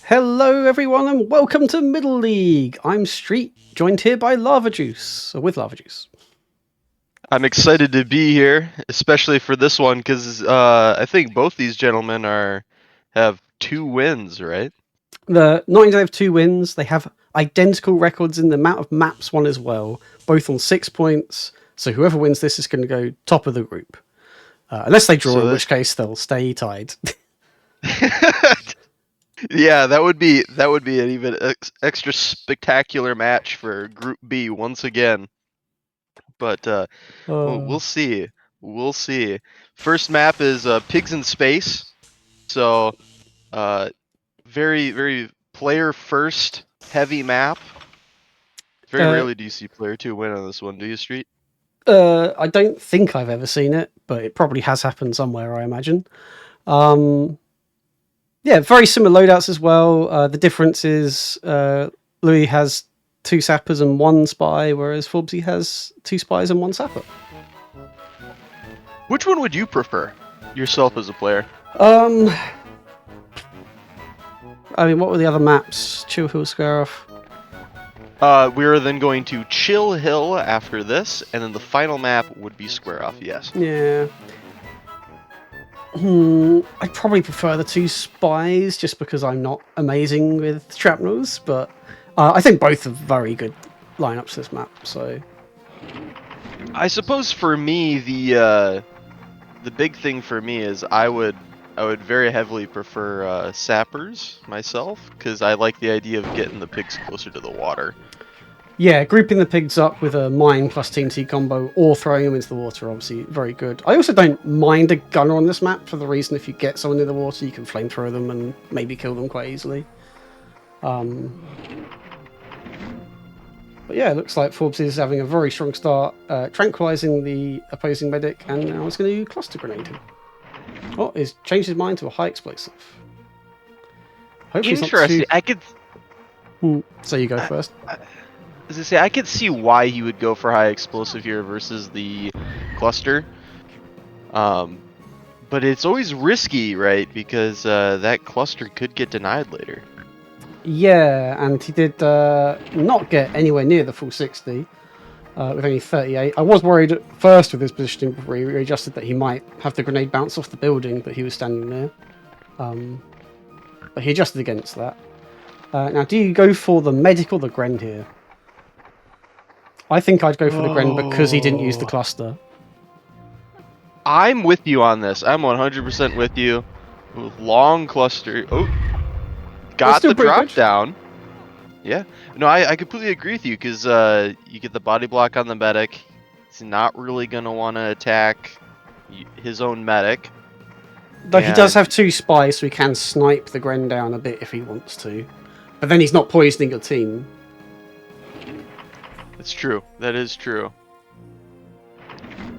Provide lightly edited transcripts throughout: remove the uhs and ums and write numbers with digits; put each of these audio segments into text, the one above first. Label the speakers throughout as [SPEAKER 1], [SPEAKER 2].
[SPEAKER 1] Hello, everyone, and welcome to Middle League. I'm Street, joined here by Lava Juice, or with Lava Juice.
[SPEAKER 2] I'm excited to be here, especially for this one, because I think both these gentlemen have 2 wins, right?
[SPEAKER 1] The Nottingham have 2 wins. They have identical records in the amount of maps won as well, both on 6 points. So whoever wins this is going to go top of the group, unless they draw, in which case they'll stay tied.
[SPEAKER 2] Yeah, that would be an even extra spectacular match for Group B once again. But we'll see. We'll see. First map is Pigs in Space. So very player first heavy map. Very rarely do you see player 2 win on this one, do you, Street?
[SPEAKER 1] I don't think I've ever seen it, but it probably has happened somewhere, I imagine. Yeah, very similar loadouts as well. The difference is Louis has 2 sappers and 1 spy, whereas Forbesy has 2 spies and 1 sapper.
[SPEAKER 2] Which one would you prefer yourself as a player?
[SPEAKER 1] I mean, what were the other maps? Chill Hill, Square Off.
[SPEAKER 2] We're then going to Chill Hill after this, and then the final map would be Square Off, yes.
[SPEAKER 1] Yeah. I'd probably prefer the 2 spies, just because I'm not amazing with shrapnels, but I think both are very good lineups this map, so...
[SPEAKER 2] I suppose for me, the big thing for me is I would very heavily prefer sappers myself, because I like the idea of getting the pigs closer to the water.
[SPEAKER 1] Yeah, grouping the pigs up with a mine plus TNT combo or throwing them into the water, obviously, very good. I also don't mind a gunner on this map for the reason if you get someone in the water, you can flamethrow them and maybe kill them quite easily. But yeah, it looks like Forbes is having a very strong start, tranquilizing the opposing medic, and now it's going to cluster grenade him. Oh, he's changed his mind to a high explosive. Hopefully
[SPEAKER 2] Interesting. I could...
[SPEAKER 1] So you go first.
[SPEAKER 2] As I say, I could see why he would go for high explosive here versus the cluster. But it's always risky, right? Because that cluster could get denied later.
[SPEAKER 1] Yeah, and he did not get anywhere near the full 60 with only 38. I was worried at first with his positioning before he readjusted that he might have the grenade bounce off the building, but he was standing there. But he adjusted against that. Now, do you go for the medic or the Gren here? I think I'd go for the Gren because he didn't use the cluster.
[SPEAKER 2] I'm with you on this. I'm 100% with you. Long cluster. Oh, got the drop down. Yeah. No, I completely agree with you because you get the body block on the medic. He's not really going to want to attack his own medic.
[SPEAKER 1] Though he does have 2 spies, so he can snipe the Gren down a bit if he wants to. But then he's not poisoning your team.
[SPEAKER 2] It's true. That is true.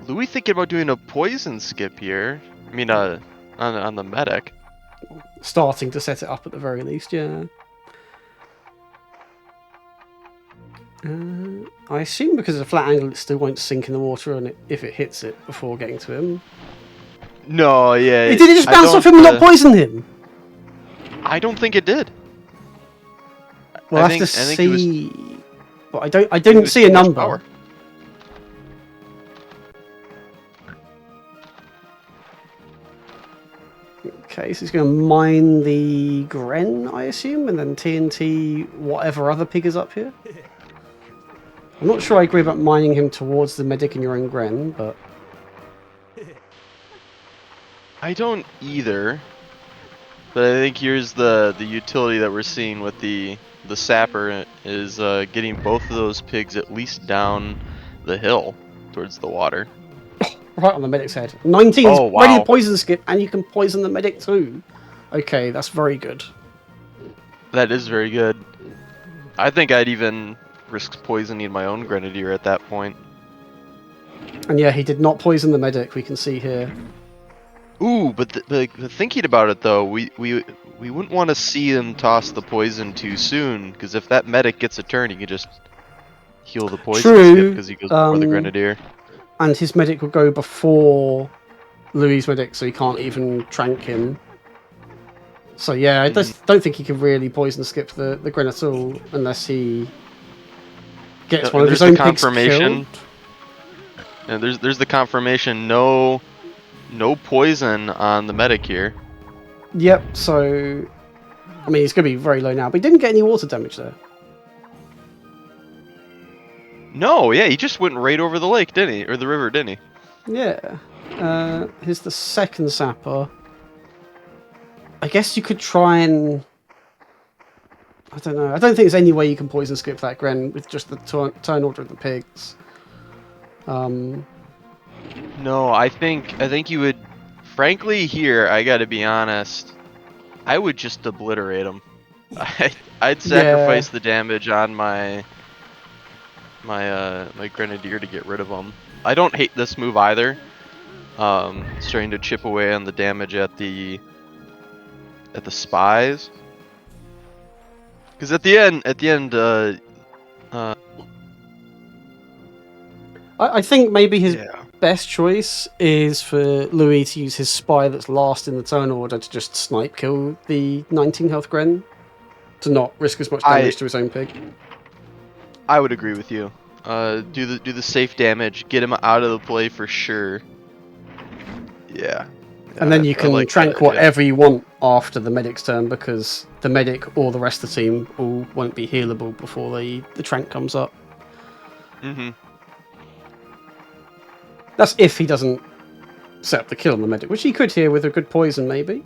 [SPEAKER 2] Louis thinking about doing a poison skip here. I mean, on the medic.
[SPEAKER 1] Starting to set it up at the very least, yeah. I assume because of a flat angle, it still won't sink in the water, and if it hits it before getting to him.
[SPEAKER 2] No, yeah.
[SPEAKER 1] Did it just bounce off him and not poison him?
[SPEAKER 2] I don't think it did.
[SPEAKER 1] We'll have to see. But I didn't see a number.
[SPEAKER 2] Power.
[SPEAKER 1] Okay, so he's going to mine the Gren, I assume, and then TNT whatever other pig is up here. I'm not sure I agree about mining him towards the medic in your own Gren, but...
[SPEAKER 2] I don't either. But I think here's the utility that we're seeing with the sapper is getting both of those pigs at least down the hill towards the water.
[SPEAKER 1] Right on the medic's head. 19's ready to poison skip, and you can poison the medic too. Okay, that's very good.
[SPEAKER 2] That is very good. I think I'd even risk poisoning my own grenadier at that point.
[SPEAKER 1] And yeah, he did not poison the medic, we can see here.
[SPEAKER 2] Ooh, but thinking about it though, we wouldn't want to see him toss the poison too soon, because if that medic gets a turn, he can just heal the poison skip because he goes before the grenadier.
[SPEAKER 1] And his medic will go before Louis' medic, so he can't even trank him. So yeah, I just don't think he can really poison skip the Gren at all unless he gets one of his own pigs killed.
[SPEAKER 2] And there's the confirmation. No poison on the medic here.
[SPEAKER 1] Yep. So I mean, he's going to be very low now, but he didn't get any water damage there.
[SPEAKER 2] No, yeah, he just went right over the lake, didn't he? Or the river, didn't he?
[SPEAKER 1] Yeah. Here's the second sapper. I guess you could try and... I don't know. I don't think there's any way you can poison skip that Gren with just the turn order of the pigs.
[SPEAKER 2] No, I think you would... Frankly, here, I gotta be honest, I would just obliterate him. I'd sacrifice the damage on my Grenadier to get rid of him. I don't hate this move either. Starting to chip away on the damage at the spies. Because at the end,
[SPEAKER 1] I think maybe his best choice is for Louis to use his spy that's last in the turn order to just snipe kill the 19 health Gren, to not risk as much damage to his own pig.
[SPEAKER 2] I would agree with you. Do the safe damage, get him out of the play for sure. Yeah.
[SPEAKER 1] And then you can trank whatever you want after the medic's turn, because the medic or the rest of the team all won't be healable before the trank comes up.
[SPEAKER 2] Mm-hmm.
[SPEAKER 1] That's if he doesn't set up the kill on the medic, which he could here with a good poison, maybe.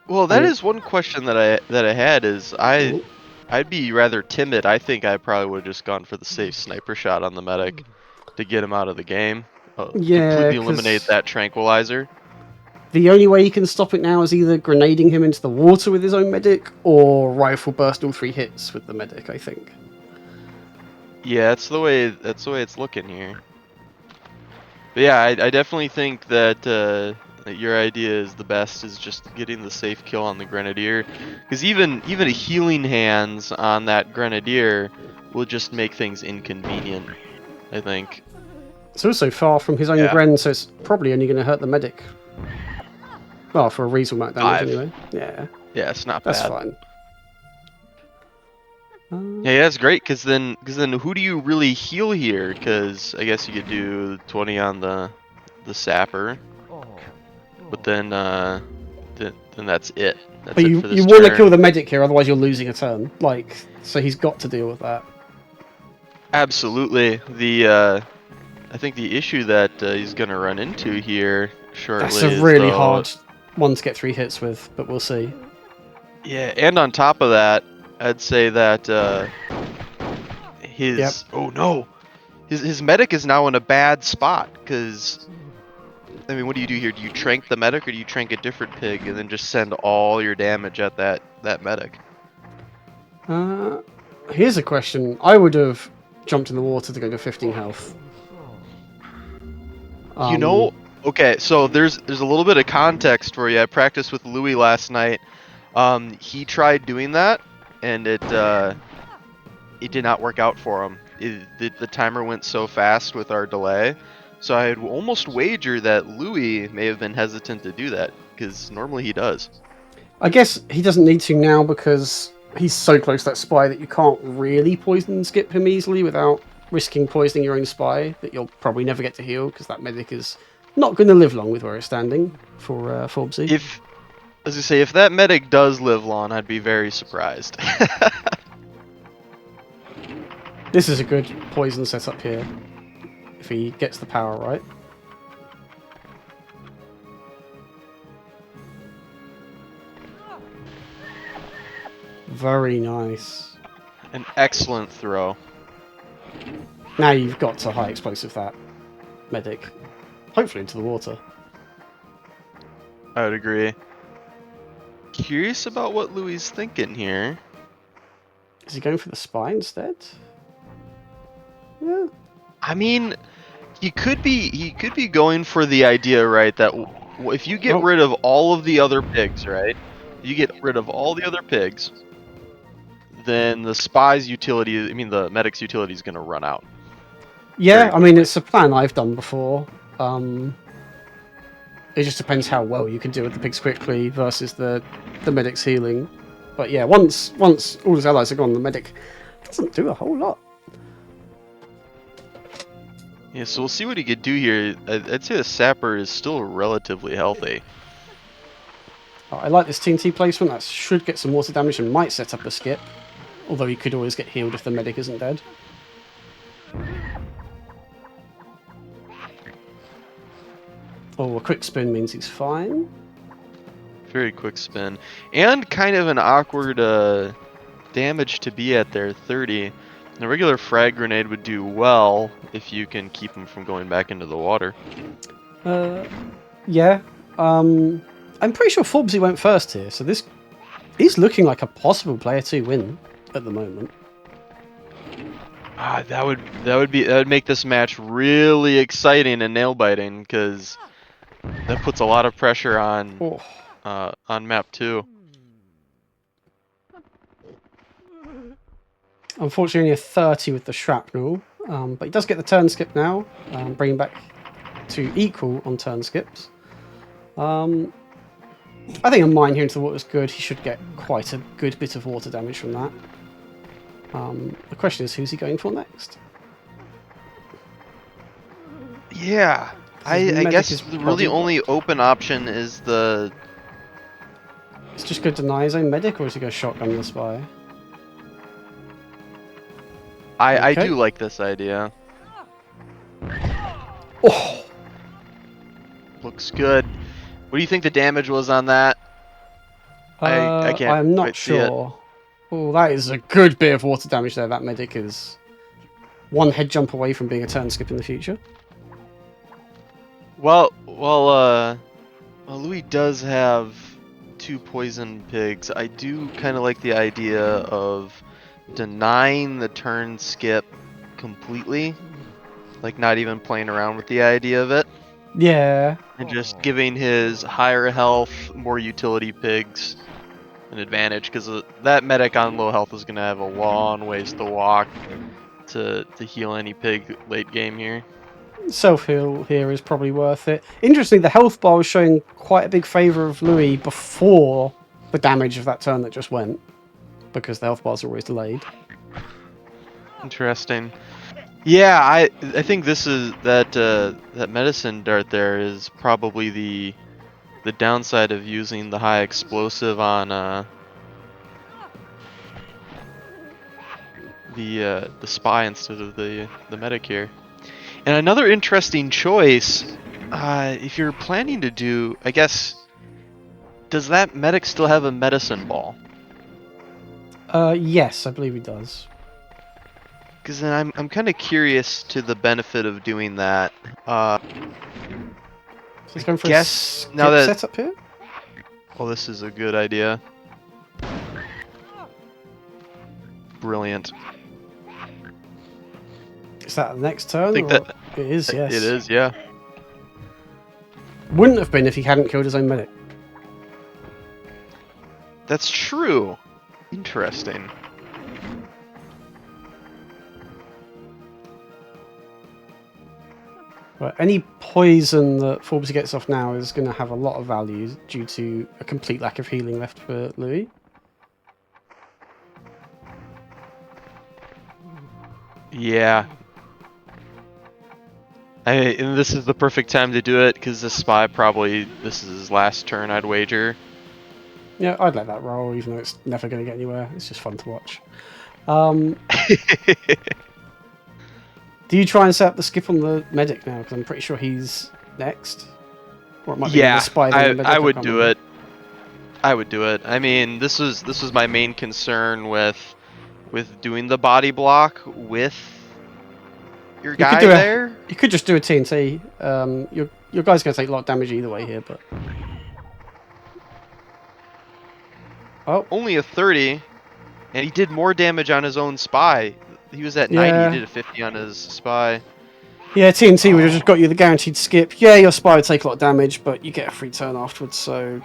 [SPEAKER 2] Well, that is one question that I had. Is I'd be rather timid. I think I probably would have just gone for the safe sniper shot on the medic to get him out of the game. Completely eliminate that tranquilizer.
[SPEAKER 1] The only way you can stop it now is either grenading him into the water with his own medic, or rifle burst all 3 hits with the medic, I think.
[SPEAKER 2] Yeah, that's the way it's looking here. But yeah, I definitely think that your idea is the best, is just getting the safe kill on the Grenadier. Because even a healing hands on that Grenadier will just make things inconvenient, I think.
[SPEAKER 1] It's also far from his own Gren, so it's probably only going to hurt the medic. Well, for a reasonable amount of damage anyway. Yeah.
[SPEAKER 2] Yeah, it's not
[SPEAKER 1] bad. That's
[SPEAKER 2] Yeah,
[SPEAKER 1] fine.
[SPEAKER 2] that's great, because then who do you really heal here? Because I guess you could do 20 on the sapper, but then that's it. That's
[SPEAKER 1] but you want to kill the medic here, otherwise you're losing a turn. So he's got to deal with that.
[SPEAKER 2] Absolutely. I think the issue that he's going to run into here shortly.
[SPEAKER 1] That's a really hard one to get 3 hits with, but we'll see.
[SPEAKER 2] Yeah, and on top of that, I'd say that his medic is now in a bad spot, because I mean, what do you do here? Do you trank the medic, or do you trank a different pig and then just send all your damage at that medic?
[SPEAKER 1] Here's a question. I would have jumped in the water to go to 15 health.
[SPEAKER 2] Okay, so there's a little bit of context for you. I practiced with Louis last night. He tried doing that, and it did not work out for him. The timer went so fast with our delay, so I had almost wagered that Louis may have been hesitant to do that, because normally he does.
[SPEAKER 1] I guess he doesn't need to now, because he's so close to that spy that you can't really poison and skip him easily without risking poisoning your own spy that you'll probably never get to heal, because that medic is not going to live long with where it's standing for Forbesy.
[SPEAKER 2] As you say, if that medic does live long, I'd be very surprised.
[SPEAKER 1] This is a good poison setup here, if he gets the power right. Very nice.
[SPEAKER 2] An excellent throw.
[SPEAKER 1] Now you've got to high explosive that medic. Hopefully into the water.
[SPEAKER 2] I would agree. Curious about what Louis is thinking here.
[SPEAKER 1] Is he going for the spy instead? Yeah.
[SPEAKER 2] I mean, he could be going for the idea, right, that if you get rid of all of the other pigs, right? You get rid of all the other pigs, then the spy's utility, the medic's utility is going to run out.
[SPEAKER 1] Yeah, I mean, it's a plan I've done before. It just depends how well you can deal with the pigs quickly versus the medic's healing. But yeah, once all his allies are gone, the medic doesn't do a whole lot.
[SPEAKER 2] Yeah, so we'll see what he could do here. I'd say the sapper is still relatively healthy.
[SPEAKER 1] I like this TNT placement. That should get some water damage and might set up a skip. Although he could always get healed if the medic isn't dead. Oh, a quick spin means he's fine.
[SPEAKER 2] Very quick spin. And kind of an awkward damage to be at there, 30. A regular frag grenade would do well if you can keep him from going back into the water.
[SPEAKER 1] Yeah. I'm pretty sure Forbesy went first here, so this is looking like a possible player 2 win at the moment.
[SPEAKER 2] That would make this match really exciting and nail biting, because that puts a lot of pressure on map 2.
[SPEAKER 1] Unfortunately, only a 30 with the shrapnel, but he does get the turn skip now, bringing back to equal on turn skips. I think a mine here into the water is good. He should get quite a good bit of water damage from that. The question is, who's he going for next?
[SPEAKER 2] Yeah, I guess the really only open option is the...
[SPEAKER 1] It's just going to deny his own medic, or is he going to shotgun the spy?
[SPEAKER 2] I do like this idea.
[SPEAKER 1] Oh!
[SPEAKER 2] Looks good. What do you think the damage was on that? I can't
[SPEAKER 1] I'm not
[SPEAKER 2] quite see it.
[SPEAKER 1] sure. Oh, that is a good bit of water damage there. That medic is one head jump away from being a turn skip in the future.
[SPEAKER 2] Well, Louis does have 2 poison pigs. I do kind of like the idea of denying the turn skip completely, like not even playing around with the idea of it.
[SPEAKER 1] Yeah.
[SPEAKER 2] And just giving his higher health, more utility pigs an advantage, because that medic on low health is going to have a long ways to walk to heal any pig late game here.
[SPEAKER 1] Self-heal here is probably worth it. Interestingly, the health bar was showing quite a big favour of Louis before the damage of that turn that just went, because the health bars are always delayed.
[SPEAKER 2] Interesting. Yeah, I think this is that medicine dart there is probably the downside of using the high explosive on the spy instead of the medic here. And another interesting choice, if you're planning to do, I guess, does that medic still have a medicine ball?
[SPEAKER 1] Yes, I believe he does.
[SPEAKER 2] Because then I'm kind of curious to the benefit of doing that.
[SPEAKER 1] So he's going for a skip
[SPEAKER 2] now that
[SPEAKER 1] setup here?
[SPEAKER 2] Oh, this is a good idea. Brilliant.
[SPEAKER 1] Is that the next turn?
[SPEAKER 2] I think that
[SPEAKER 1] it is, yes.
[SPEAKER 2] It is, yeah.
[SPEAKER 1] Wouldn't have been if he hadn't killed his own medic.
[SPEAKER 2] That's true. Interesting.
[SPEAKER 1] But any poison that Forbesy gets off now is going to have a lot of value due to a complete lack of healing left for Louis.
[SPEAKER 2] Yeah. And this is the perfect time to do it, because the spy probably, this is his last turn, I'd wager.
[SPEAKER 1] Yeah, I'd let that roll, even though it's never going to get anywhere. It's just fun to watch. Do you try and set up the skip on the medic now? Because I'm pretty sure he's next. Or it might be the spy.
[SPEAKER 2] I would do it. I would do it. I mean, this was my main concern with doing the body block with your guy there.
[SPEAKER 1] You could just do a TNT. Your guy's going to take a lot of damage either way here, but... Oh.
[SPEAKER 2] Only a 30, and he did more damage on his own spy. He was at 90, he did a 50 on his spy.
[SPEAKER 1] Yeah, TNT would have just got you the guaranteed skip. Yeah, your spy would take a lot of damage, but you get a free turn afterwards, so...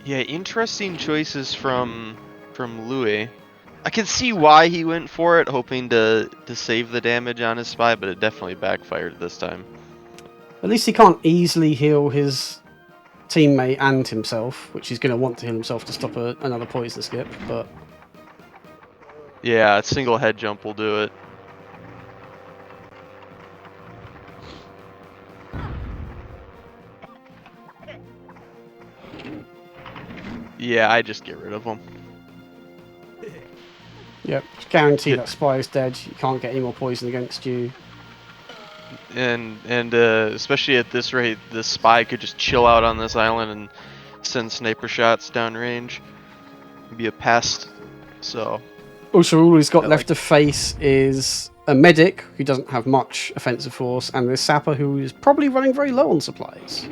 [SPEAKER 2] Yeah, interesting choices from Louis. I can see why he went for it, hoping to save the damage on his spy, but it definitely backfired this time.
[SPEAKER 1] At least he can't easily heal his teammate and himself, which he's going to want to heal himself to stop another poison skip, but...
[SPEAKER 2] Yeah, a single head jump will do it. Yeah, I just get rid of him.
[SPEAKER 1] Yep, guarantee that spy is dead. You can't get any more poison against you.
[SPEAKER 2] And especially at this rate, this spy could just chill out on this island and send sniper shots downrange. Be a pest. So.
[SPEAKER 1] Also, all he's got left to face is a medic who doesn't have much offensive force, and this sapper who is probably running very low on supplies.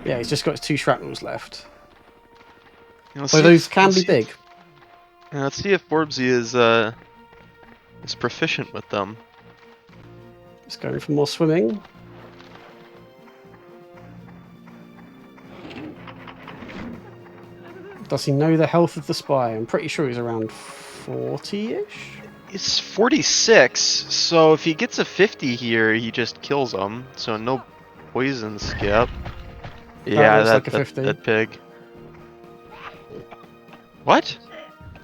[SPEAKER 1] Yeah, he's just got his 2 shrapnels left. So those can be big.
[SPEAKER 2] Yeah, let's see if Forbesy is proficient with them.
[SPEAKER 1] Just going for more swimming. Does he know the health of the spy? I'm pretty sure he's around 40-ish.
[SPEAKER 2] It's 46, so if he gets a 50 here, he just kills him. So no poison skip. Yeah, that pig. What?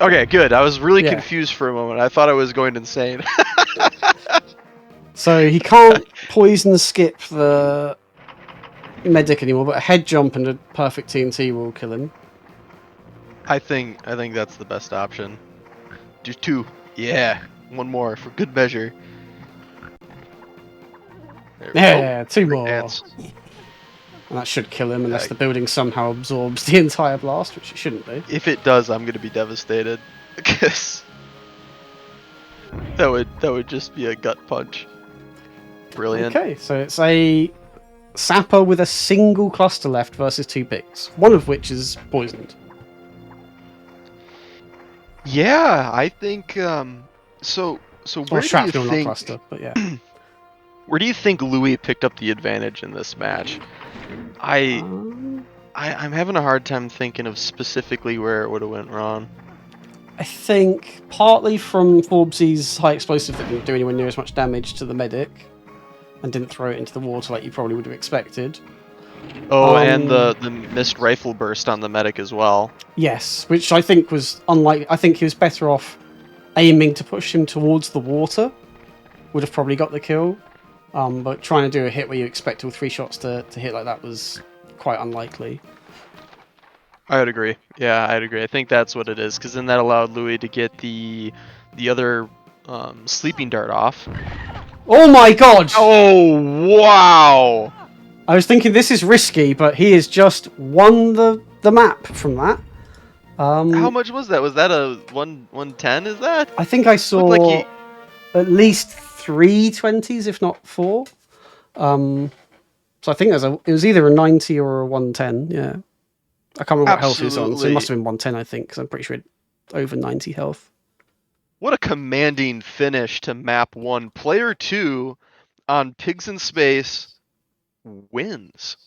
[SPEAKER 2] Okay, good. I was really confused for a moment. I thought I was going insane.
[SPEAKER 1] So he can't poison skip the medic anymore, but a head jump and a perfect TNT will kill him.
[SPEAKER 2] I think that's the best option. Do 2. Yeah, 1 more for good measure.
[SPEAKER 1] Yeah, 2 more. Ants. And that should kill him unless the building somehow absorbs the entire blast, which it shouldn't do.
[SPEAKER 2] If it does, I'm going to be devastated. Because that would just be a gut punch. Brilliant.
[SPEAKER 1] Okay, so it's a sapper with a single cluster left versus 2 pigs, one of which is poisoned.
[SPEAKER 2] Yeah, I think so where do you think
[SPEAKER 1] cluster, but yeah.
[SPEAKER 2] Where do you think Louis picked up the advantage in this match? I'm having a hard time thinking of specifically where it would have went wrong.
[SPEAKER 1] I think partly from Forbesy's high explosive that didn't do anywhere near as much damage to the medic and didn't throw it into the water like you probably would have expected.
[SPEAKER 2] Oh, and the missed rifle burst on the medic as well.
[SPEAKER 1] Yes, which I think was unlikely. I think he was better off aiming to push him towards the water. Would have probably got the kill. But trying to do a hit where you expect all 3 shots to hit like that was quite unlikely.
[SPEAKER 2] I would agree. Yeah, I'd agree. I think that's what it is, because then that allowed Louis to get the other sleeping dart off.
[SPEAKER 1] Oh my god!
[SPEAKER 2] Oh, wow!
[SPEAKER 1] I was thinking this is risky, but he has just won the map from that.
[SPEAKER 2] How much was that? Was that a 110, is that?
[SPEAKER 1] I think I saw at least 3 20s, if not 4. So I think it was either a 90 or a 110, yeah. I can't remember what health he was on, so it must have been 110, I think, because I'm pretty sure it over 90 health.
[SPEAKER 2] What a commanding finish to map 1. Player 2 on Pigs in Space wins.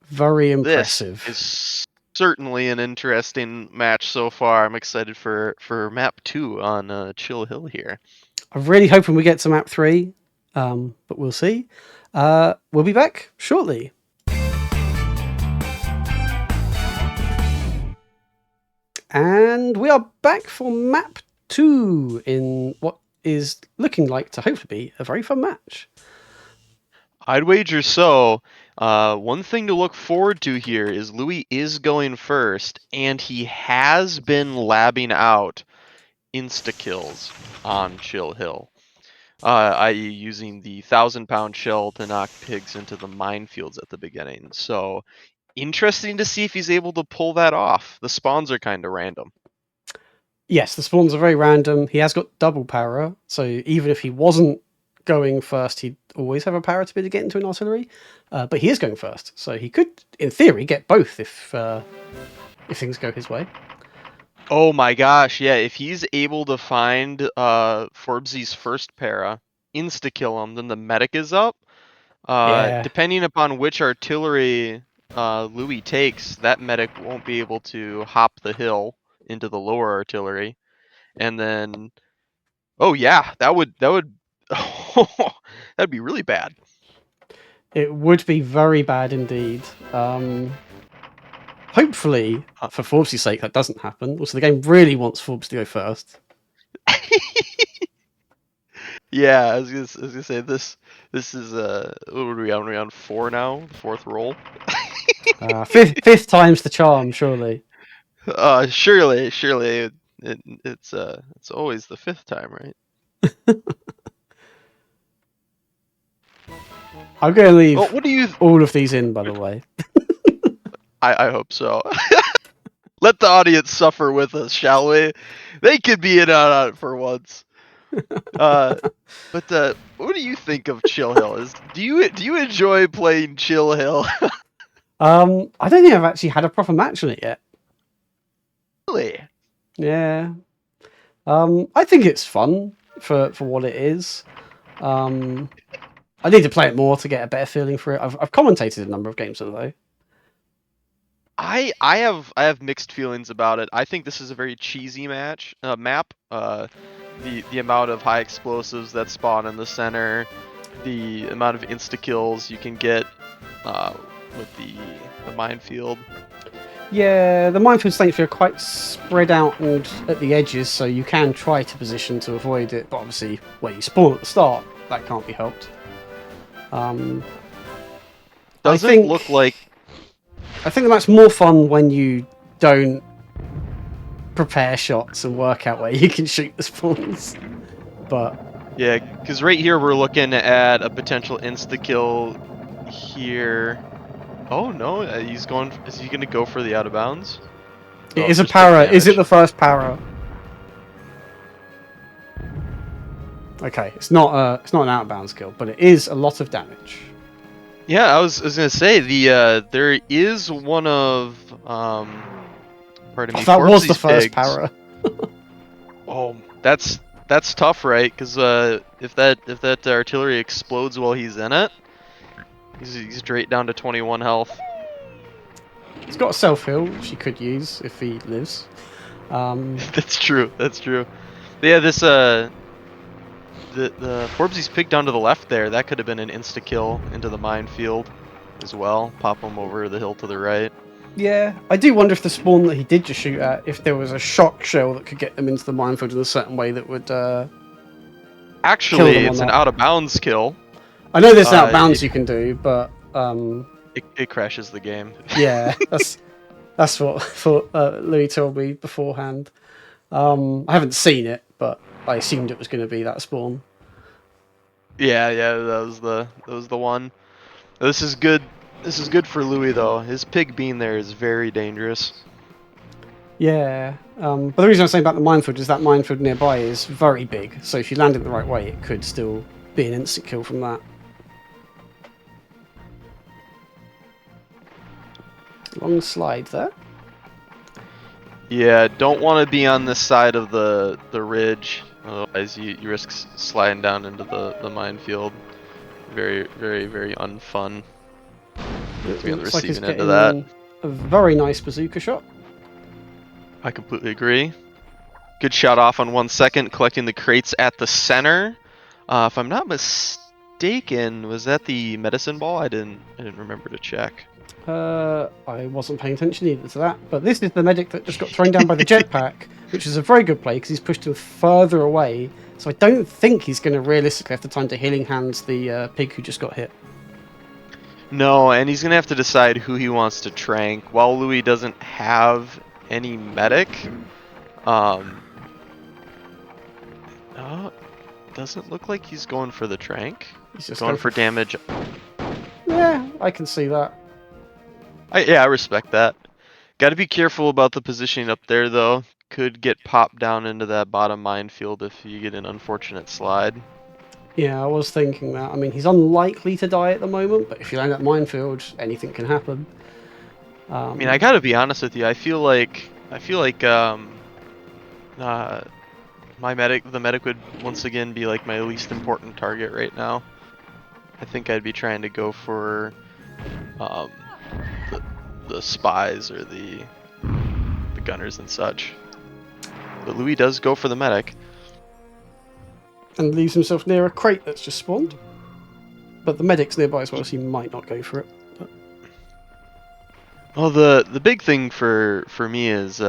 [SPEAKER 1] Very impressive.
[SPEAKER 2] This is certainly an interesting match so far. I'm excited for map 2 on Chill Hill here.
[SPEAKER 1] I'm really hoping we get to map 3, but we'll see. We'll be back shortly. And we are back for map 2 in what is looking like to hopefully be a very fun match.
[SPEAKER 2] I'd wager so. One thing to look forward to here is Louis is going first, and he has been labbing out insta-kills on Chill Hill, i.e. using the 1,000-pound shell to knock pigs into the minefields at the beginning. So, interesting to see if he's able to pull that off. The spawns are kind of random.
[SPEAKER 1] Yes, the spawns are very random. He has got double para, so even if he wasn't going first, he'd always have a para to be able to get into an artillery. But he is going first, so he could, in theory, get both if things go his way.
[SPEAKER 2] Oh my gosh, yeah, if he's able to find Forbesy's first para, insta-kill him, then the medic is up. Depending upon which artillery Louis takes, that medic won't be able to hop the hill into the lower artillery. And then, oh yeah, that would that'd be really bad.
[SPEAKER 1] It would be very bad indeed. Hopefully, for Forbesy's sake, that doesn't happen. Also, the game really wants Forbes to go first.
[SPEAKER 2] Yeah, I was gonna say this is what are we on? Are we on 4 now? The 4th roll?
[SPEAKER 1] Fifth time's the charm, surely.
[SPEAKER 2] Surely it's always the 5th time, right?
[SPEAKER 1] I'm going to leave
[SPEAKER 2] What do you?
[SPEAKER 1] all of these in, by the way.
[SPEAKER 2] I hope so. Let the audience suffer with us, shall we? They could be in on it for once. But what do you think of Chill Hill? Do you enjoy playing Chill Hill?
[SPEAKER 1] I don't think I've actually had a proper match on it yet.
[SPEAKER 2] Really?
[SPEAKER 1] Yeah. I think it's fun for what it is. I need to play it more to get a better feeling for it. I've commentated a number of games on it though.
[SPEAKER 2] I have mixed feelings about it. I think this is a very cheesy map. The amount of high explosives that spawn in the center, the amount of insta kills you can get with the minefield.
[SPEAKER 1] Yeah, the minefields don't feel quite spread out and at the edges, so you can try to position to avoid it. But obviously, where you spawn at the start, that can't be helped.
[SPEAKER 2] Doesn't look like.
[SPEAKER 1] I think that's more fun when you don't prepare shots and work out where you can shoot the spawns. But
[SPEAKER 2] yeah, because right here we're looking at a potential insta kill here. Oh no, he's going. Is he going to go for the out of bounds?
[SPEAKER 1] It is a para. Is it the first para? Okay, it's not an out of bounds kill, but it is a lot of damage.
[SPEAKER 2] Yeah, I was gonna say there is one of pardon me.
[SPEAKER 1] That was the first
[SPEAKER 2] pigs.
[SPEAKER 1] para.
[SPEAKER 2] Oh, that's tough, right? Because if that artillery explodes while he's in it, he's straight down to 21 health.
[SPEAKER 1] He's got a self heal which he could use if he lives.
[SPEAKER 2] That's true. That's true. But yeah, this the Forbesy's pig down to the left there, that could have been an insta kill into the minefield as well. Pop him over the hill to the right.
[SPEAKER 1] Yeah, I do wonder if the spawn that he did just shoot at, if there was a shock shell that could get them into the minefield in a certain way that would
[SPEAKER 2] actually it's an out of bounds kill.
[SPEAKER 1] I know there's out of bounds you can do, but
[SPEAKER 2] it crashes the game.
[SPEAKER 1] Yeah, that's what Louis told me beforehand. I haven't seen it, but I assumed it was going to be that spawn.
[SPEAKER 2] Yeah, that was the one. This is good. This is good for Louis though. His pig being there is very dangerous.
[SPEAKER 1] Yeah, but the reason I'm saying about the minefield is that minefield nearby is very big. So if you land it the right way, it could still be an instant kill from that. Long slide there.
[SPEAKER 2] Yeah, don't want to be on this side of the ridge. Otherwise, you risk sliding down into the minefield. Very, very, very unfun. To be on the receiving end of that.
[SPEAKER 1] A very nice bazooka shot.
[SPEAKER 2] I completely agree. Good shot off on 1 second, collecting the crates at the center. If I'm not mistaken, was that the medicine ball? I didn't remember to check.
[SPEAKER 1] I wasn't paying attention either to that, but this is the medic that just got thrown down by the jetpack, which is a very good play because he's pushed him further away. So I don't think he's going to realistically have the time to healing hands the pig who just got hit.
[SPEAKER 2] No, and he's going to have to decide who he wants to trank. While Louis doesn't have any medic, doesn't look like he's going for the trank. He's just going for damage.
[SPEAKER 1] Yeah, I can see that.
[SPEAKER 2] I respect that. Got to be careful about the positioning up there, though. Could get popped down into that bottom minefield if you get an unfortunate slide.
[SPEAKER 1] Yeah, I was thinking that. I mean, he's unlikely to die at the moment, but if you land at minefield, anything can happen.
[SPEAKER 2] I mean, I gotta be honest with you. I feel like the medic would once again be like my least important target right now. I think I'd be trying to go for the spies or the gunners and such. But Louis does go for the medic.
[SPEAKER 1] And leaves himself near a crate that's just spawned. but the medic's nearby as well, so you might not go for it. But...
[SPEAKER 2] Well, the big thing for me is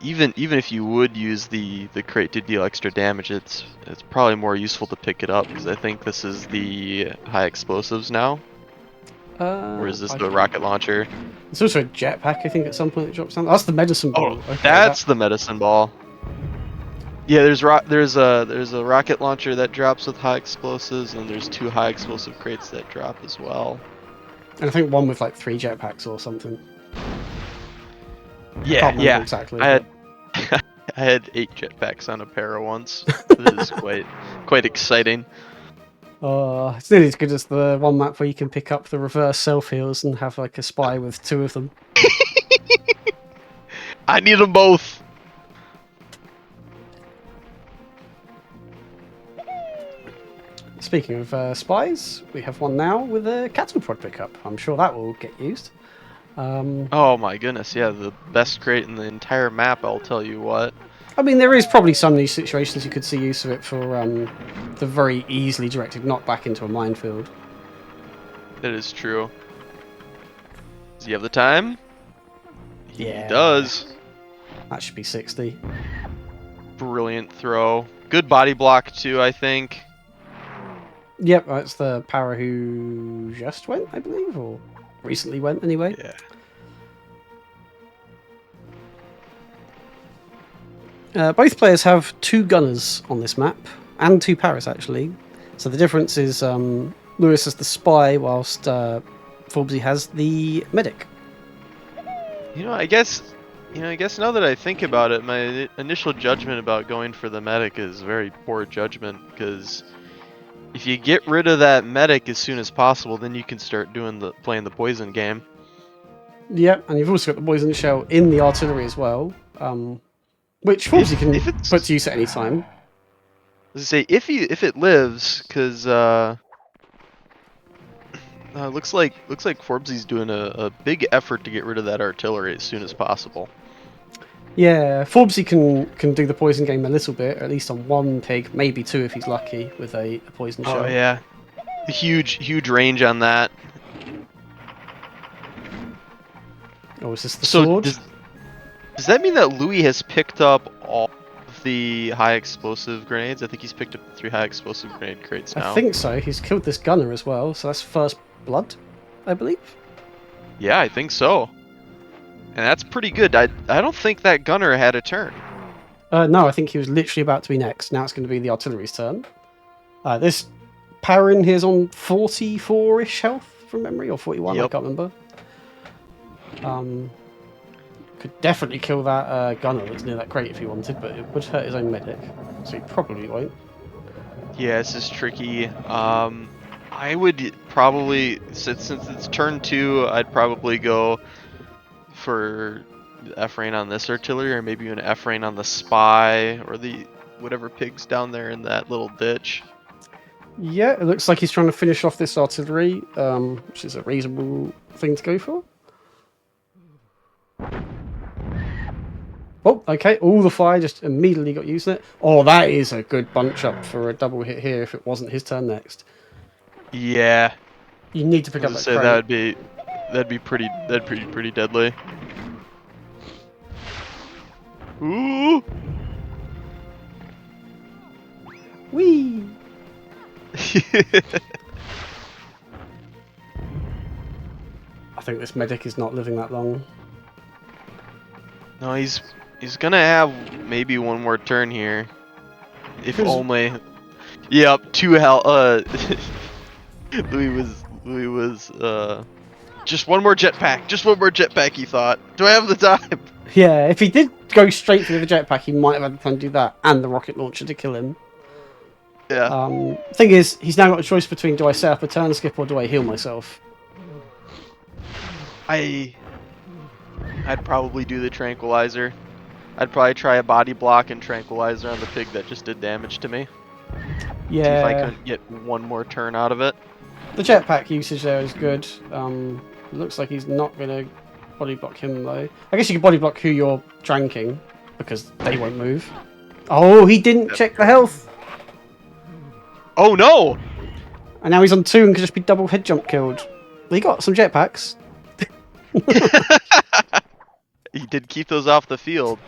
[SPEAKER 2] even if you would use the crate to deal extra damage, it's probably more useful to pick it up because I think this is the high explosives now. Or is this the rocket launcher?
[SPEAKER 1] It's also a jetpack, I think, at some point it drops down. That's the medicine ball.
[SPEAKER 2] Oh, okay, that's the medicine ball. Yeah, there's a rocket launcher that drops with high explosives, and there's 2 high explosive crates that drop as well.
[SPEAKER 1] And I think one with like 3 jetpacks or something.
[SPEAKER 2] Yeah.
[SPEAKER 1] Exactly.
[SPEAKER 2] I had 8 jetpacks on a para once. This is quite exciting.
[SPEAKER 1] It's nearly as good as the one map where you can pick up the reverse self-heals and have like a spy with 2 of them.
[SPEAKER 2] I need them both!
[SPEAKER 1] Speaking of spies, we have one now with a cattle prod pickup. I'm sure that will get used.
[SPEAKER 2] Oh my goodness, yeah, the best crate in the entire map, I'll tell you what.
[SPEAKER 1] I mean, there is probably some of these situations you could see use of it for the very easily directed knockback into a minefield.
[SPEAKER 2] That is true. Does he have the time?
[SPEAKER 1] Yeah.
[SPEAKER 2] He does.
[SPEAKER 1] That should be 60.
[SPEAKER 2] Brilliant throw. Good body block too, I think.
[SPEAKER 1] Yep, that's the para who just went, I believe, or recently went anyway.
[SPEAKER 2] Yeah.
[SPEAKER 1] Both players have 2 gunners on this map, and 2 paras actually. So the difference is Lewis has the spy, whilst Forbesy has the medic.
[SPEAKER 2] I guess now that I think about it, my initial judgment about going for the medic is very poor judgment, because if you get rid of that medic as soon as possible, then you can start playing the poison game.
[SPEAKER 1] Yep, and you've also got the poison shell in the artillery as well. Which Forbesy can put to use at any time.
[SPEAKER 2] As I say, if it lives, because looks like Forbesy's doing a big effort to get rid of that artillery as soon as possible.
[SPEAKER 1] Yeah, Forbesy can do the poison game a little bit, at least on 1 pig, maybe 2 if he's lucky with a poison shell.
[SPEAKER 2] Oh yeah, huge range on that.
[SPEAKER 1] Oh, is this the sword?
[SPEAKER 2] Does that mean that Louis has picked up all of the high explosive grenades? I think he's picked up 3 high explosive grenade crates now.
[SPEAKER 1] I think so. He's killed this gunner as well, so that's first blood, I believe.
[SPEAKER 2] Yeah, I think so. And that's pretty good. I don't think that gunner had a turn.
[SPEAKER 1] No, I think he was literally about to be next. Now it's going to be the artillery's turn. This Parin here is on 44-ish health from memory, or 41,
[SPEAKER 2] Yep.
[SPEAKER 1] I can't remember. Could definitely kill that gunner that's near that crate if he wanted, but it would hurt his own medic, so he probably won't.
[SPEAKER 2] Yeah, this is tricky. I would probably, since it's turn 2, I'd probably go for the F-rain on this artillery, or maybe an F-rain on the spy, or the whatever pig's down there in that little ditch.
[SPEAKER 1] Yeah, it looks like he's trying to finish off this artillery, which is a reasonable thing to go for. Oh, okay. All the fire just immediately got used in it. Oh, that is a good bunch up for a double hit here if it wasn't his turn next.
[SPEAKER 2] Yeah.
[SPEAKER 1] You need to pick up that crate.
[SPEAKER 2] That'd be pretty deadly. Ooh.
[SPEAKER 1] Whee! I think this medic is not living that long.
[SPEAKER 2] No, he's gonna have maybe 1 more turn here, if only. Yep, 2 health. Louis was just 1 more jetpack. Just 1 more jetpack. He thought. Do I have the time?
[SPEAKER 1] Yeah, if he did go straight for the jetpack, he might have had the time to do that and the rocket launcher to kill him.
[SPEAKER 2] Yeah.
[SPEAKER 1] Thing is, he's now got a choice between: do I set up a turn skip or do I heal myself?
[SPEAKER 2] I'd probably do the tranquilizer. I'd probably try a body block and tranquilizer on the pig that just did damage to me.
[SPEAKER 1] Yeah.
[SPEAKER 2] See if I couldn't get 1 more turn out of it.
[SPEAKER 1] The jetpack usage there is good. It looks like he's not going to body block him though. I guess you can body block who you're tranking because they won't move. Oh, he didn't check the health.
[SPEAKER 2] Oh no!
[SPEAKER 1] And now he's on 2 and could just be double head jump killed. He got some jetpacks.
[SPEAKER 2] He did keep those off the field.